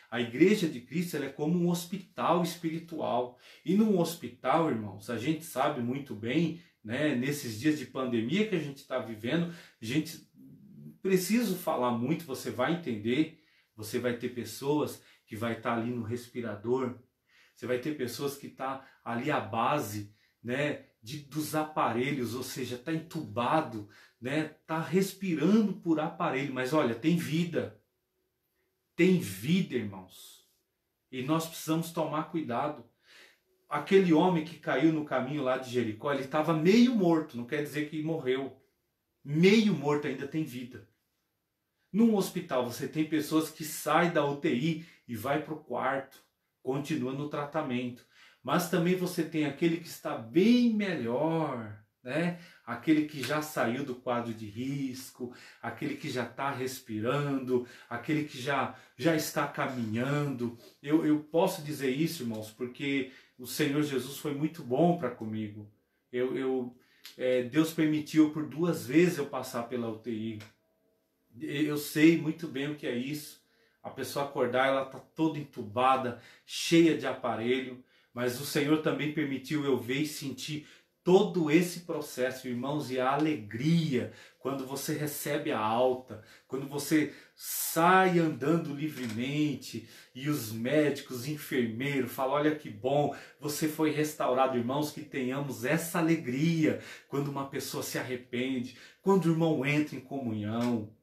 A igreja de Cristo ela é como um hospital espiritual. E num hospital, irmãos, a gente sabe muito bem, nesses dias de pandemia que a gente está vivendo, preciso falar muito, você vai entender, você vai ter pessoas que vai estar ali no respirador, você vai ter pessoas que estão ali à base dos aparelhos, ou seja, está entubado, está respirando por aparelho, mas olha, tem vida, irmãos, e nós precisamos tomar cuidado. Aquele homem que caiu no caminho lá de Jericó, ele estava meio morto, não quer dizer que morreu, meio morto ainda tem vida. Num hospital você tem pessoas que saem da UTI e vai para o quarto, continua no tratamento. Mas também você tem aquele que está bem melhor, aquele que já saiu do quadro de risco, aquele que já está respirando, aquele que já está caminhando. Eu posso dizer isso, irmãos, porque o Senhor Jesus foi muito bom para comigo. Deus permitiu por 2 vezes eu passar pela UTI. Eu sei muito bem o que é isso. A pessoa acordar, ela está toda entubada, cheia de aparelho, mas o Senhor também permitiu eu ver e sentir todo esse processo, irmãos, e a alegria quando você recebe a alta, quando você sai andando livremente e os médicos, os enfermeiros falam: olha que bom, você foi restaurado. Irmãos, que tenhamos essa alegria quando uma pessoa se arrepende, quando o irmão entra em comunhão.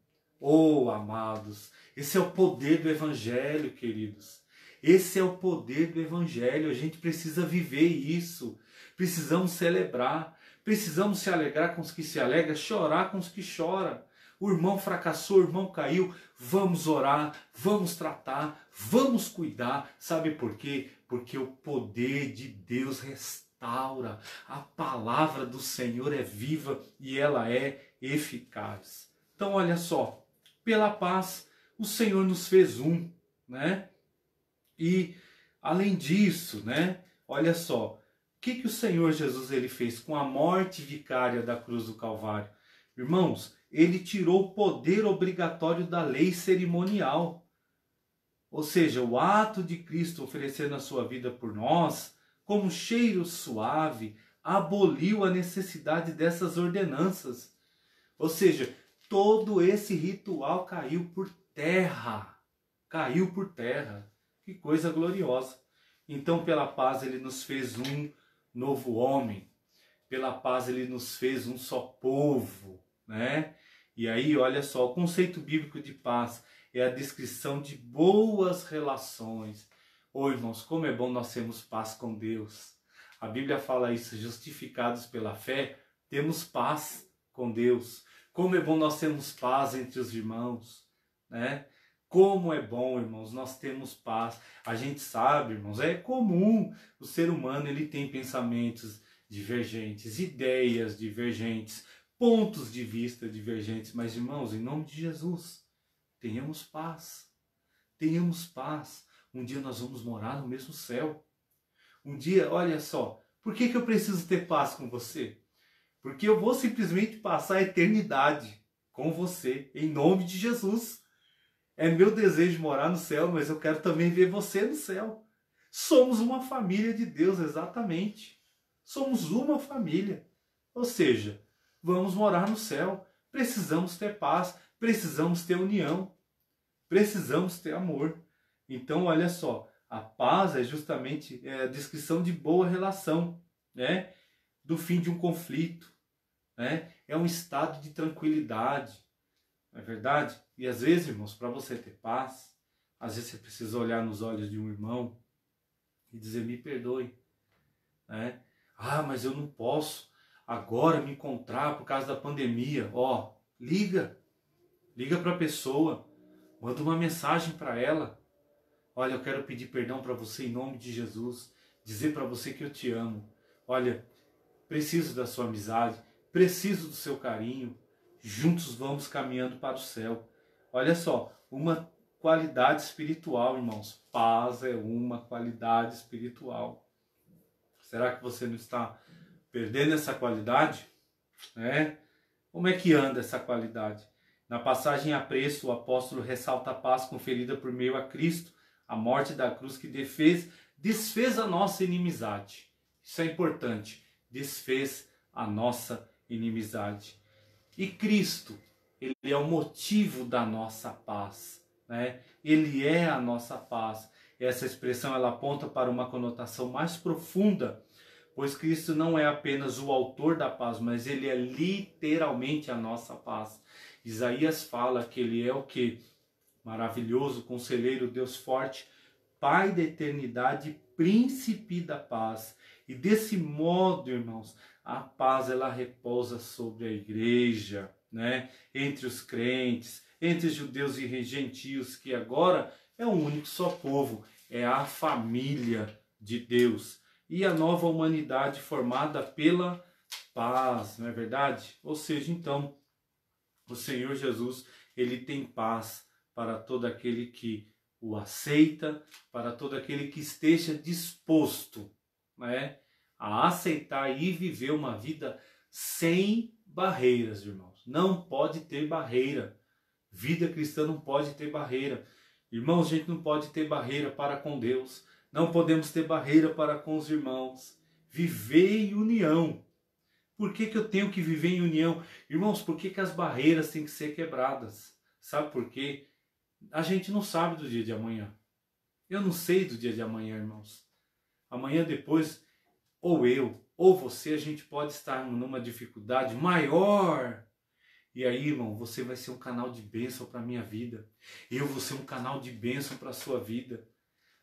Oh, amados, esse é o poder do Evangelho, queridos. Esse é o poder do Evangelho. A gente precisa viver isso. Precisamos celebrar. Precisamos se alegrar com os que se alegram, chorar com os que choram. O irmão fracassou, o irmão caiu. Vamos orar, vamos tratar, vamos cuidar. Sabe por quê? Porque o poder de Deus restaura. A palavra do Senhor é viva e ela é eficaz. Então, olha só. Pela paz, o Senhor nos fez um, né? E além disso, né? Olha só, o que o Senhor Jesus ele fez com a morte vicária da cruz do Calvário? Irmãos, ele tirou o poder obrigatório da lei cerimonial. Ou seja, o ato de Cristo oferecendo a sua vida por nós, como cheiro suave, aboliu a necessidade dessas ordenanças. Ou seja, todo esse ritual caiu por terra. Caiu por terra. Que coisa gloriosa. Então, pela paz, ele nos fez um novo homem. Pela paz, ele nos fez um só povo, né? E aí, olha só, o conceito bíblico de paz é a descrição de boas relações. Ô, irmãos, como é bom nós termos paz com Deus. A Bíblia fala isso: justificados pela fé, temos paz com Deus. Como é bom nós termos paz entre os irmãos, né? Como é bom, irmãos, nós temos paz. A gente sabe, irmãos, é comum. O ser humano, ele tem pensamentos divergentes, ideias divergentes, pontos de vista divergentes. Mas, irmãos, em nome de Jesus, tenhamos paz. Tenhamos paz. Um dia nós vamos morar no mesmo céu. Um dia, olha só, por que eu preciso ter paz com você? Porque eu vou simplesmente passar a eternidade com você, em nome de Jesus. É meu desejo morar no céu, mas eu quero também ver você no céu. Somos uma família de Deus, exatamente. Somos uma família. Ou seja, vamos morar no céu. Precisamos ter paz, precisamos ter união, precisamos ter amor. Então, olha só, a paz é justamente a descrição de boa relação, né? Do fim de um conflito, né? É um estado de tranquilidade, não é verdade? E às vezes, irmãos, para você ter paz, às vezes você precisa olhar nos olhos de um irmão e dizer: me perdoe, né? Ah, mas eu não posso agora me encontrar por causa da pandemia. Ó, liga para a pessoa, manda uma mensagem para ela. Olha, eu quero pedir perdão para você em nome de Jesus, dizer para você que eu te amo. Olha, preciso da sua amizade, preciso do seu carinho. Juntos vamos caminhando para o céu. Olha só, uma qualidade espiritual, irmãos. Paz é uma qualidade espiritual. Será que você não está perdendo essa qualidade? Como é que anda essa qualidade? Na passagem a preço, o apóstolo ressalta a paz conferida por meio a Cristo, a morte da cruz que desfez a nossa inimizade. Isso é importante. Desfez a nossa inimizade. E Cristo, ele é o motivo da nossa paz, né? Ele é a nossa paz. Essa expressão ela aponta para uma conotação mais profunda, pois Cristo não é apenas o autor da paz, mas ele é literalmente a nossa paz. Isaías fala que ele é o que? Maravilhoso, conselheiro, Deus forte, Pai da eternidade, príncipe da paz. E desse modo, irmãos, a paz ela repousa sobre a igreja, né? Entre os crentes, entre judeus e gentios, que agora é um único só povo, é a família de Deus. E a nova humanidade formada pela paz, não é verdade? Ou seja, então, o Senhor Jesus, ele tem paz para todo aquele que o aceita, para todo aquele que esteja disposto, né, a aceitar e viver uma vida sem barreiras, irmãos. Não pode ter barreira. Vida cristã não pode ter barreira. Irmãos, a gente não pode ter barreira para com Deus. Não podemos ter barreira para com os irmãos. Viver em união. Por que eu tenho que viver em união? Irmãos, por que as barreiras têm que ser quebradas? Sabe por quê? A gente não sabe do dia de amanhã. Eu não sei do dia de amanhã, irmãos. Amanhã depois, ou eu, ou você, a gente pode estar numa dificuldade maior. E aí, irmão, você vai ser um canal de bênção para a minha vida. Eu vou ser um canal de bênção para a sua vida.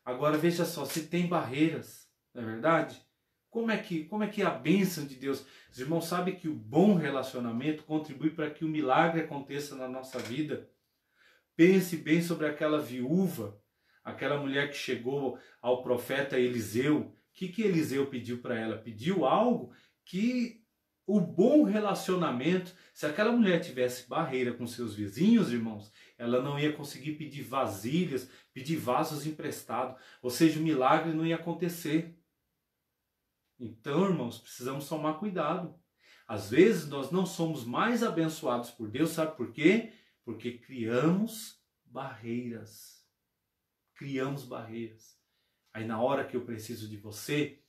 Agora, veja só, se tem barreiras, não é verdade? Como é que é a bênção de Deus? Os irmãos sabem que o bom relacionamento contribui para que o milagre aconteça na nossa vida. Pense bem sobre aquela viúva, aquela mulher que chegou ao profeta Eliseu. O que Eliseu pediu para ela? Pediu algo que o bom relacionamento, se aquela mulher tivesse barreira com seus vizinhos, irmãos, ela não ia conseguir pedir vasilhas, pedir vasos emprestados, ou seja, o milagre não ia acontecer. Então, irmãos, precisamos tomar cuidado. Às vezes nós não somos mais abençoados por Deus, sabe por quê? Porque criamos barreiras. Criamos barreiras. Aí na hora que eu preciso de você,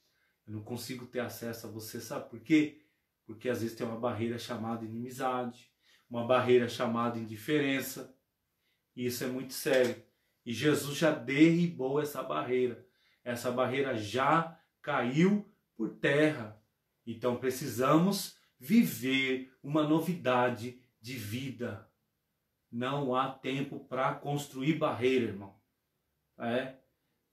eu não consigo ter acesso a você, sabe por quê? Porque às vezes tem uma barreira chamada inimizade, uma barreira chamada indiferença. E isso é muito sério. E Jesus já derribou essa barreira. Essa barreira já caiu por terra. Então precisamos viver uma novidade de vida. Não há tempo para construir barreira, irmão.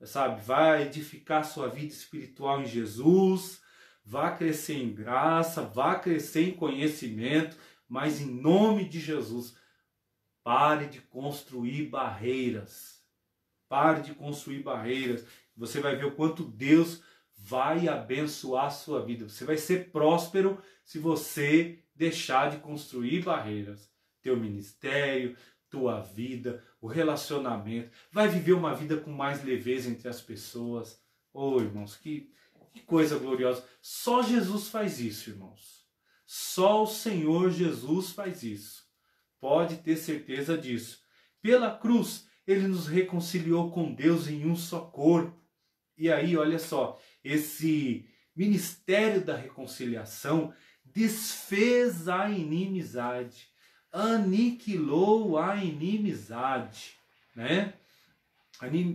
Sabe, vai edificar sua vida espiritual em Jesus, vá crescer em graça, vá crescer em conhecimento, mas em nome de Jesus, pare de construir barreiras. Pare de construir barreiras. Você vai ver o quanto Deus vai abençoar a sua vida. Você vai ser próspero se você deixar de construir barreiras. Teu ministério, tua vida, o relacionamento. Vai viver uma vida com mais leveza entre as pessoas. Oh, irmãos, que coisa gloriosa. Só Jesus faz isso, irmãos. Só o Senhor Jesus faz isso. Pode ter certeza disso. Pela cruz, Ele nos reconciliou com Deus em um só corpo. E aí, olha só, esse ministério da reconciliação desfez a inimizade, aniquilou a inimizade, né?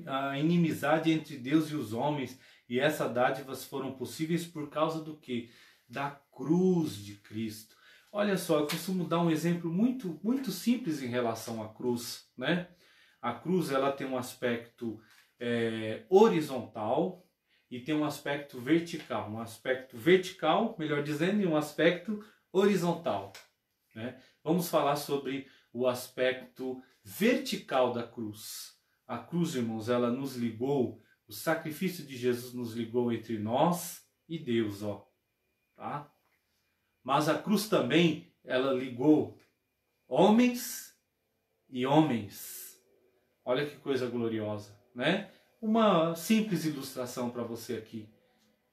A inimizade entre Deus e os homens, e essas dádivas foram possíveis por causa do quê? Da cruz de Cristo. Olha só, eu costumo dar um exemplo muito simples em relação à cruz, né? A cruz, ela tem um aspecto horizontal e tem um aspecto vertical. Um aspecto vertical, melhor dizendo, e um aspecto horizontal, né? Vamos falar sobre o aspecto vertical da cruz. A cruz, irmãos, ela nos ligou, o sacrifício de Jesus nos ligou entre nós e Deus, ó, tá? Mas a cruz também, ela ligou homens e homens. Olha que coisa gloriosa, né? Uma simples ilustração para você aqui.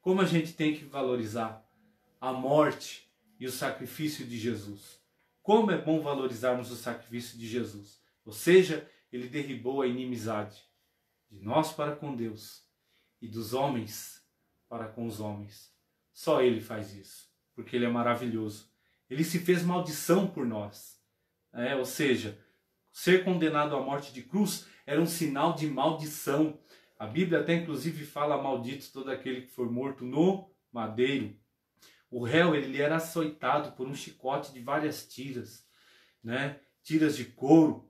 Como a gente tem que valorizar a morte e o sacrifício de Jesus. Como é bom valorizarmos o sacrifício de Jesus. Ou seja, ele derribou a inimizade de nós para com Deus e dos homens para com os homens. Só ele faz isso, porque ele é maravilhoso. Ele se fez maldição por nós. Ou seja, ser condenado à morte de cruz era um sinal de maldição. A Bíblia até inclusive fala: maldito todo aquele que for morto no madeiro. O réu, ele era açoitado por um chicote de várias tiras, né? Tiras de couro,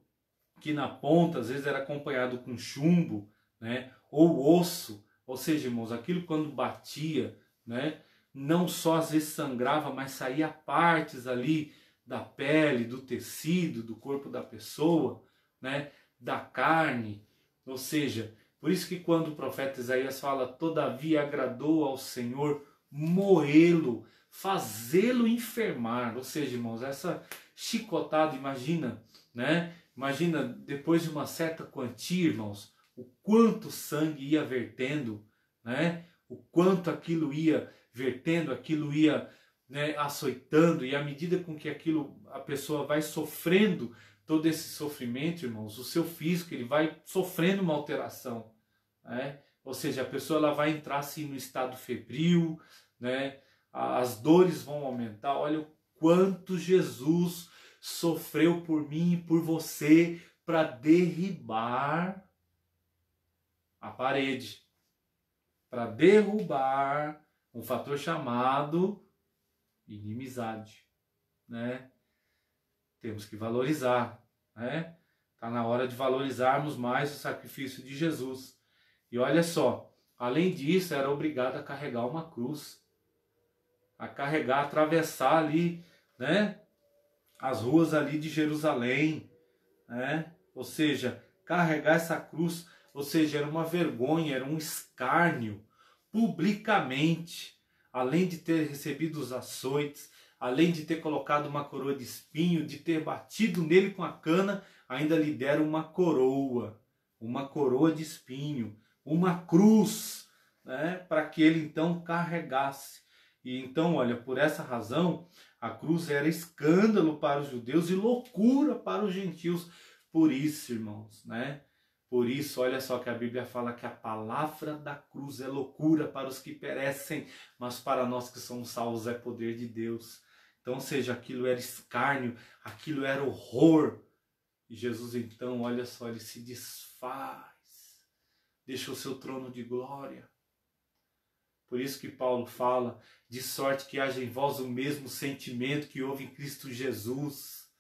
que na ponta às vezes era acompanhado com chumbo, né? Ou osso. Ou seja, irmãos, aquilo quando batia, né? Não só às vezes sangrava, mas saía partes ali da pele, do tecido, do corpo da pessoa, né? Da carne. Ou seja, por isso que quando o profeta Isaías fala: todavia agradou ao Senhor moê-lo, fazê-lo enfermar. Ou seja, irmãos, essa chicotada, imagina, né? Imagina, depois de uma certa quantia, irmãos, o quanto sangue ia vertendo, né? O quanto aquilo ia vertendo, aquilo ia, né, açoitando, e à medida com que aquilo, a pessoa vai sofrendo todo esse sofrimento, irmãos, o seu físico ele vai sofrendo uma alteração, né? Ou seja, a pessoa ela vai entrar assim no estado febril, né? As dores vão aumentar. Olha o quanto Jesus sofreu por mim e por você para derribar a parede, para derrubar um fator chamado inimizade, né? Temos que valorizar, né? Tá na hora de valorizarmos mais o sacrifício de Jesus. E olha só, além disso, era obrigado a carregar uma cruz, a carregar, atravessar ali, né? As ruas ali de Jerusalém, né? Ou seja, carregar essa cruz, ou seja, era uma vergonha, era um escárnio, publicamente, além de ter recebido os açoites, além de ter colocado uma coroa de espinho, de ter batido nele com a cana, ainda lhe deram uma coroa de espinho, uma cruz, né, para que ele então carregasse. E então, olha, por essa razão, a cruz era escândalo para os judeus e loucura para os gentios. Por isso, irmãos, né? Por isso, olha só que a Bíblia fala que a palavra da cruz é loucura para os que perecem, mas para nós que somos salvos é poder de Deus. Então, ou seja, aquilo era escárnio, aquilo era horror. E Jesus, então, olha só, ele se desfaz, deixa o seu trono de glória. Por isso que Paulo fala, de sorte que haja em vós o mesmo sentimento que houve em Cristo Jesus,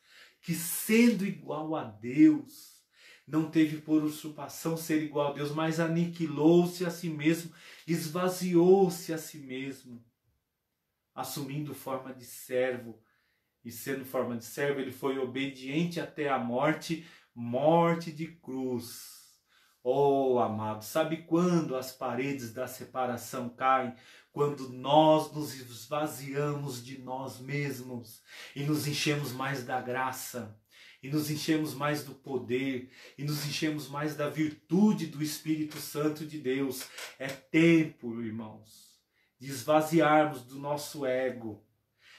que sendo igual a Deus, não teve por usurpação ser igual a Deus, mas aniquilou-se a si mesmo, esvaziou-se a si mesmo, assumindo forma de servo. E sendo forma de servo, ele foi obediente até a morte, morte de cruz. Oh, amado, sabe quando as paredes da separação caem? Quando nós nos esvaziamos de nós mesmos e nos enchemos mais da graça, e nos enchemos mais do poder, e nos enchemos mais da virtude do Espírito Santo de Deus. É tempo, irmãos, de esvaziarmos do nosso ego,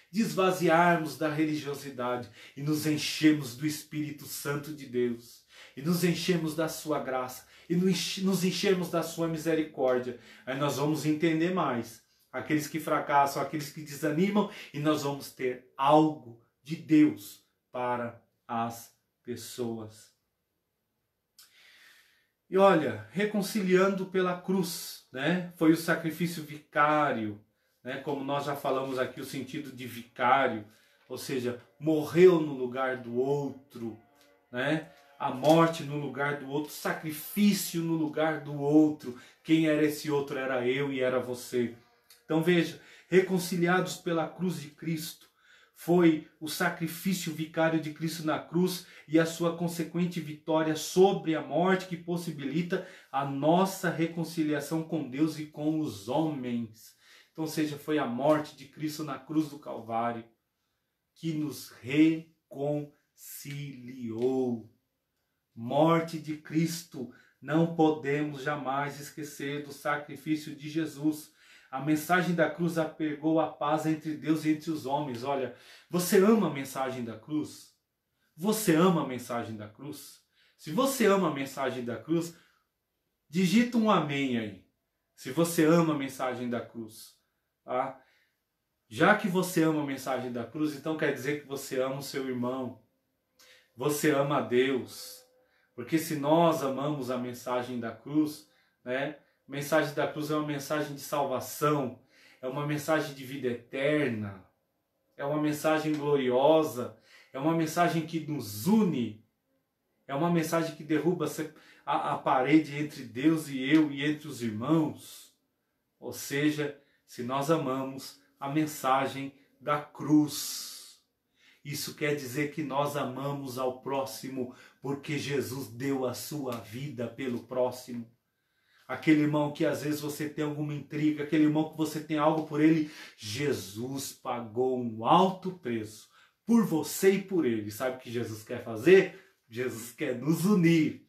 de esvaziarmos da religiosidade e nos enchemos do Espírito Santo de Deus, e nos enchemos da sua graça, e nos enchemos da sua misericórdia. Aí nós vamos entender mais aqueles que fracassam, aqueles que desanimam, e nós vamos ter algo de Deus para as pessoas. E olha, reconciliando pela cruz, né? Foi o sacrifício vicário, né? Como nós já falamos aqui, o sentido de vicário, ou seja, morreu no lugar do outro, né? A morte no lugar do outro, sacrifício no lugar do outro. Quem era esse outro? Era eu e era você. Então veja, reconciliados pela cruz de Cristo, foi o sacrifício vicário de Cristo na cruz e a sua consequente vitória sobre a morte que possibilita a nossa reconciliação com Deus e com os homens. Então, ou seja, foi a morte de Cristo na cruz do Calvário que nos reconciliou. Morte de Cristo. Não podemos jamais esquecer do sacrifício de Jesus. A mensagem da cruz apregou a paz entre Deus e entre os homens. Olha, você ama a mensagem da cruz? Você ama a mensagem da cruz? Se você ama a mensagem da cruz, digita um amém aí. Se você ama a mensagem da cruz. Tá? Já que você ama a mensagem da cruz, então quer dizer que você ama o seu irmão. Você ama a Deus. Porque se nós amamos a mensagem da cruz, né? A mensagem da cruz é uma mensagem de salvação, é uma mensagem de vida eterna, é uma mensagem gloriosa, é uma mensagem que nos une, é uma mensagem que derruba a parede entre Deus e eu e entre os irmãos. Ou seja, se nós amamos a mensagem da cruz, isso quer dizer que nós amamos ao próximo, porque Jesus deu a sua vida pelo próximo. Aquele irmão que às vezes você tem alguma intriga, aquele irmão que você tem algo por ele, Jesus pagou um alto preço por você e por ele. Sabe o que Jesus quer fazer? Jesus quer nos unir.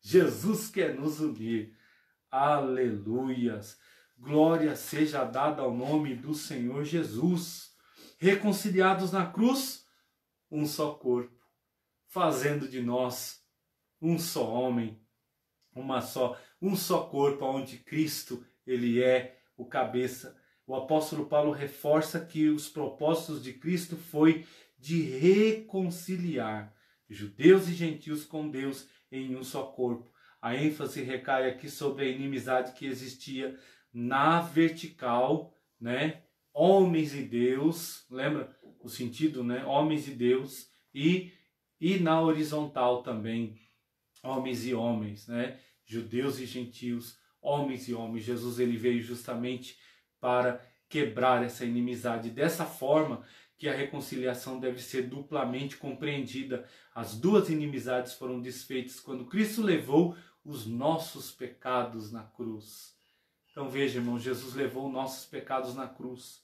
Jesus quer nos unir. Aleluias. Glória seja dada ao nome do Senhor Jesus. Reconciliados na cruz, um só corpo. fazendo de nós um só homem, um só corpo, onde Cristo ele é o cabeça. O apóstolo Paulo reforça que os propósitos de Cristo foi de reconciliar judeus e gentios com Deus em um só corpo. A ênfase recai aqui sobre a inimizade que existia na vertical, né? Homens e Deus, lembra o sentido, né? Homens e Deus, e na horizontal também, homens e homens, né? Judeus e gentios, homens e homens. Jesus ele veio justamente para quebrar essa inimizade. Dessa forma que a reconciliação deve ser duplamente compreendida. As duas inimizades foram desfeitas quando Cristo levou os nossos pecados na cruz. Então veja, irmão, Jesus levou nossos pecados na cruz,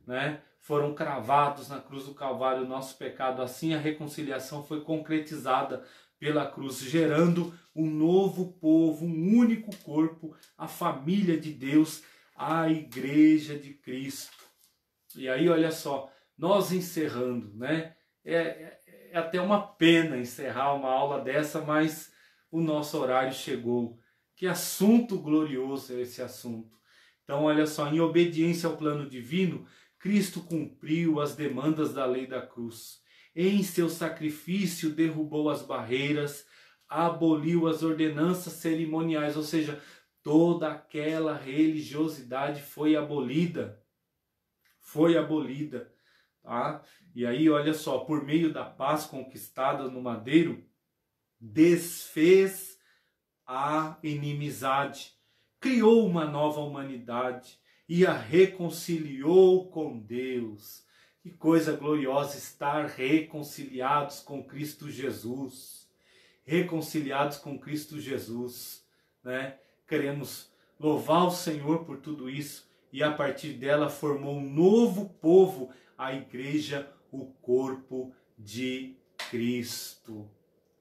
né? Foram cravados na cruz do Calvário o nosso pecado. Assim a reconciliação foi concretizada pela cruz, gerando um novo povo, um único corpo, a família de Deus, a Igreja de Cristo. E aí, olha só, nós encerrando, né? É até uma pena encerrar uma aula dessa, mas o nosso horário chegou. Que assunto glorioso é esse assunto. Então, olha só, em obediência ao plano divino, Cristo cumpriu as demandas da lei da cruz. Em seu sacrifício derrubou as barreiras, aboliu as ordenanças cerimoniais, ou seja, toda aquela religiosidade foi abolida. Foi abolida. Tá? E aí, olha só, por meio da paz conquistada no madeiro, desfez a inimizade, criou uma nova humanidade e a reconciliou com Deus. Que coisa gloriosa estar reconciliados com Cristo Jesus. Reconciliados com Cristo Jesus, né? Queremos louvar o Senhor por tudo isso e a partir dela formou um novo povo, a igreja, o corpo de Cristo.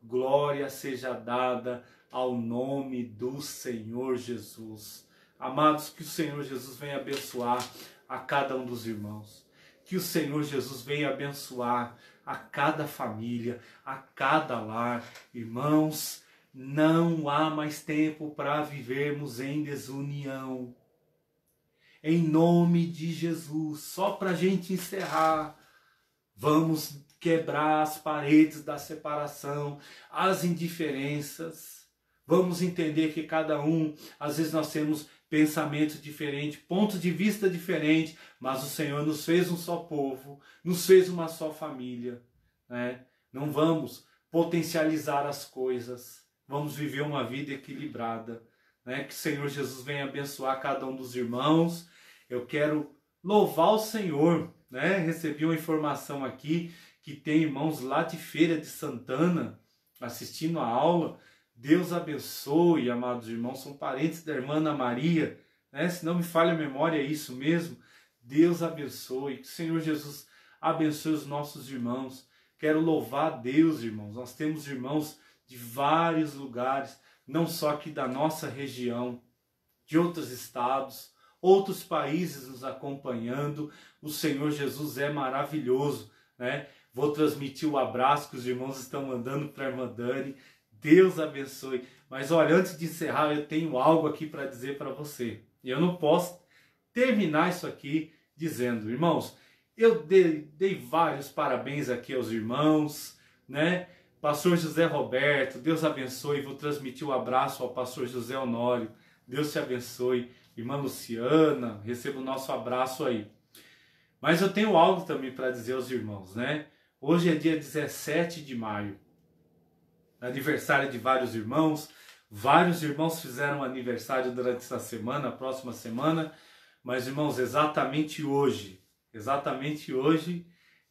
Glória seja dada ao nome do Senhor Jesus. Amados, que o Senhor Jesus venha abençoar a cada um dos irmãos. Que o Senhor Jesus venha abençoar a cada família, a cada lar. Irmãos, não há mais tempo para vivermos em desunião. Em nome de Jesus, só para a gente encerrar, vamos quebrar as paredes da separação, as indiferenças. Vamos entender que cada um, às vezes nós temos pensamentos diferentes, pontos de vista diferentes, mas o Senhor nos fez um só povo, nos fez uma só família, né? Não vamos potencializar as coisas, vamos viver uma vida equilibrada, né? Que o Senhor Jesus venha abençoar cada um dos irmãos. Eu quero louvar o Senhor, né? Recebi uma informação aqui que tem irmãos lá de Feira de Santana assistindo a aula. Deus abençoe, amados irmãos, são parentes da irmã Ana Maria, né? Se não me falha a memória, é isso mesmo. Deus abençoe, que o Senhor Jesus abençoe os nossos irmãos. Quero louvar a Deus, irmãos. Nós temos irmãos de vários lugares, não só aqui da nossa região, de outros estados, outros países nos acompanhando. O Senhor Jesus é maravilhoso, né? Vou transmitir o abraço que os irmãos estão mandando para a irmã Dani. Deus abençoe. Mas olha, antes de encerrar, eu tenho algo aqui para dizer para você. E eu não posso terminar isso aqui dizendo, irmãos, eu dei vários parabéns aqui aos irmãos, né? Pastor José Roberto, Deus abençoe. Vou transmitir o abraço ao pastor José Honório. Deus te abençoe. Irmã Luciana, receba o nosso abraço aí. Mas eu tenho algo também para dizer aos irmãos, né? Hoje é dia 17 de maio. Aniversário de vários irmãos. Vários irmãos fizeram aniversário durante essa semana, a próxima semana. Mas, irmãos, exatamente hoje,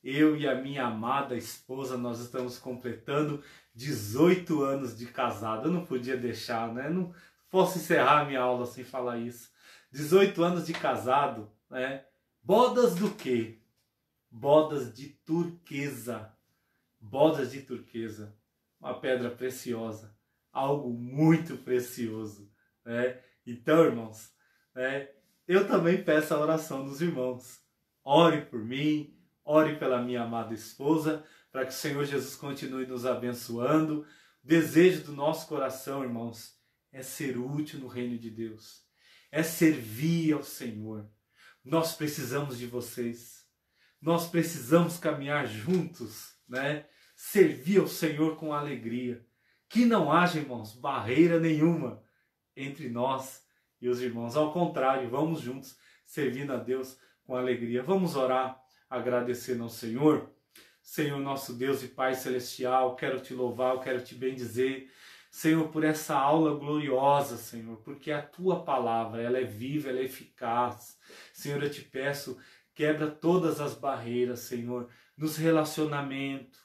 eu e a minha amada esposa, nós estamos completando 18 anos de casado. Eu não podia deixar, né? Não posso encerrar a minha aula sem falar isso. 18 anos de casado, né? Bodas do quê? Bodas de turquesa. Bodas de turquesa. Uma pedra preciosa, algo muito precioso, né? Então, irmãos, né, eu também peço a oração dos irmãos. Ore por mim, ore pela minha amada esposa, para que o Senhor Jesus continue nos abençoando. O desejo do nosso coração, irmãos, é ser útil no reino de Deus, é servir ao Senhor. Nós precisamos de vocês, nós precisamos caminhar juntos, né? Servir ao Senhor com alegria. Que não haja, irmãos, barreira nenhuma entre nós e os irmãos. Ao contrário, vamos juntos servindo a Deus com alegria. Vamos orar, agradecendo ao Senhor. Senhor, nosso Deus e Pai Celestial, quero te louvar, quero te bendizer, Senhor, por essa aula gloriosa, Senhor, porque a tua palavra, ela é viva, ela é eficaz. Senhor, eu te peço, quebra todas as barreiras, Senhor, nos relacionamentos,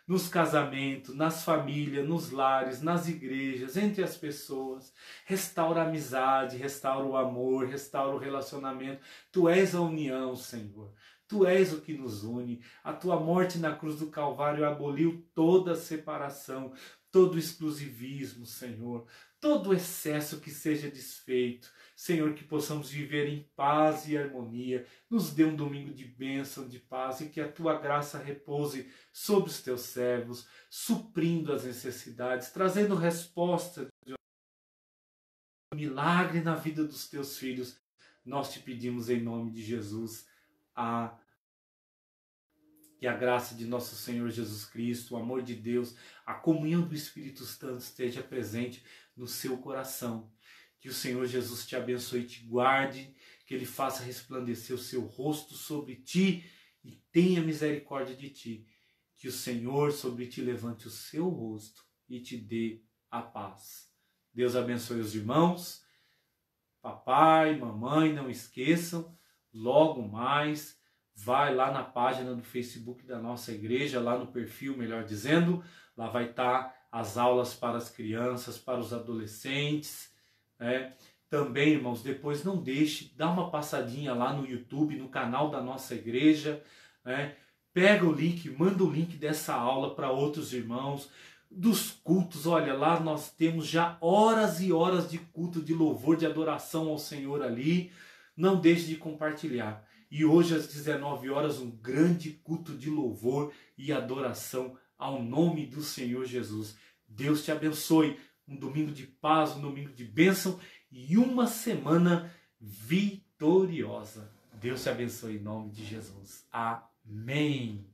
nos casamentos, nas famílias, nos lares, nas igrejas, entre as pessoas. Restaura a amizade, restaura o amor, restaura o relacionamento. Tu és a união, Senhor. Tu és o que nos une. A tua morte na cruz do Calvário aboliu toda a separação, todo o exclusivismo, Senhor. Todo o excesso que seja desfeito. Senhor, que possamos viver em paz e harmonia. Nos dê um domingo de bênção, de paz, e que a tua graça repouse sobre os teus servos, suprindo as necessidades, trazendo resposta de milagre na vida dos teus filhos. Nós te pedimos em nome de Jesus. Que a graça de nosso Senhor Jesus Cristo, o amor de Deus, a comunhão do Espírito Santo esteja presente no seu coração. Que o Senhor Jesus te abençoe e te guarde, que Ele faça resplandecer o seu rosto sobre ti e tenha misericórdia de ti. Que o Senhor sobre ti levante o seu rosto e te dê a paz. Deus abençoe os irmãos. Papai, mamãe, não esqueçam, logo mais, vai lá na página do Facebook da nossa igreja, lá no perfil, melhor dizendo, lá vai estar as aulas para as crianças, para os adolescentes, né? Também, irmãos, depois não deixe, dá uma passadinha lá no YouTube, no canal da nossa igreja, né? Pega o link, manda o link dessa aula para outros irmãos, dos cultos. Olha, lá nós temos já horas e horas de culto, de louvor, de adoração ao Senhor ali. Não deixe de compartilhar. E hoje às 19 horas um grande culto de louvor e adoração ao nome do Senhor Jesus. Deus te abençoe. Um domingo de paz, um domingo de bênção e uma semana vitoriosa. Deus te abençoe em nome de Jesus. Amém.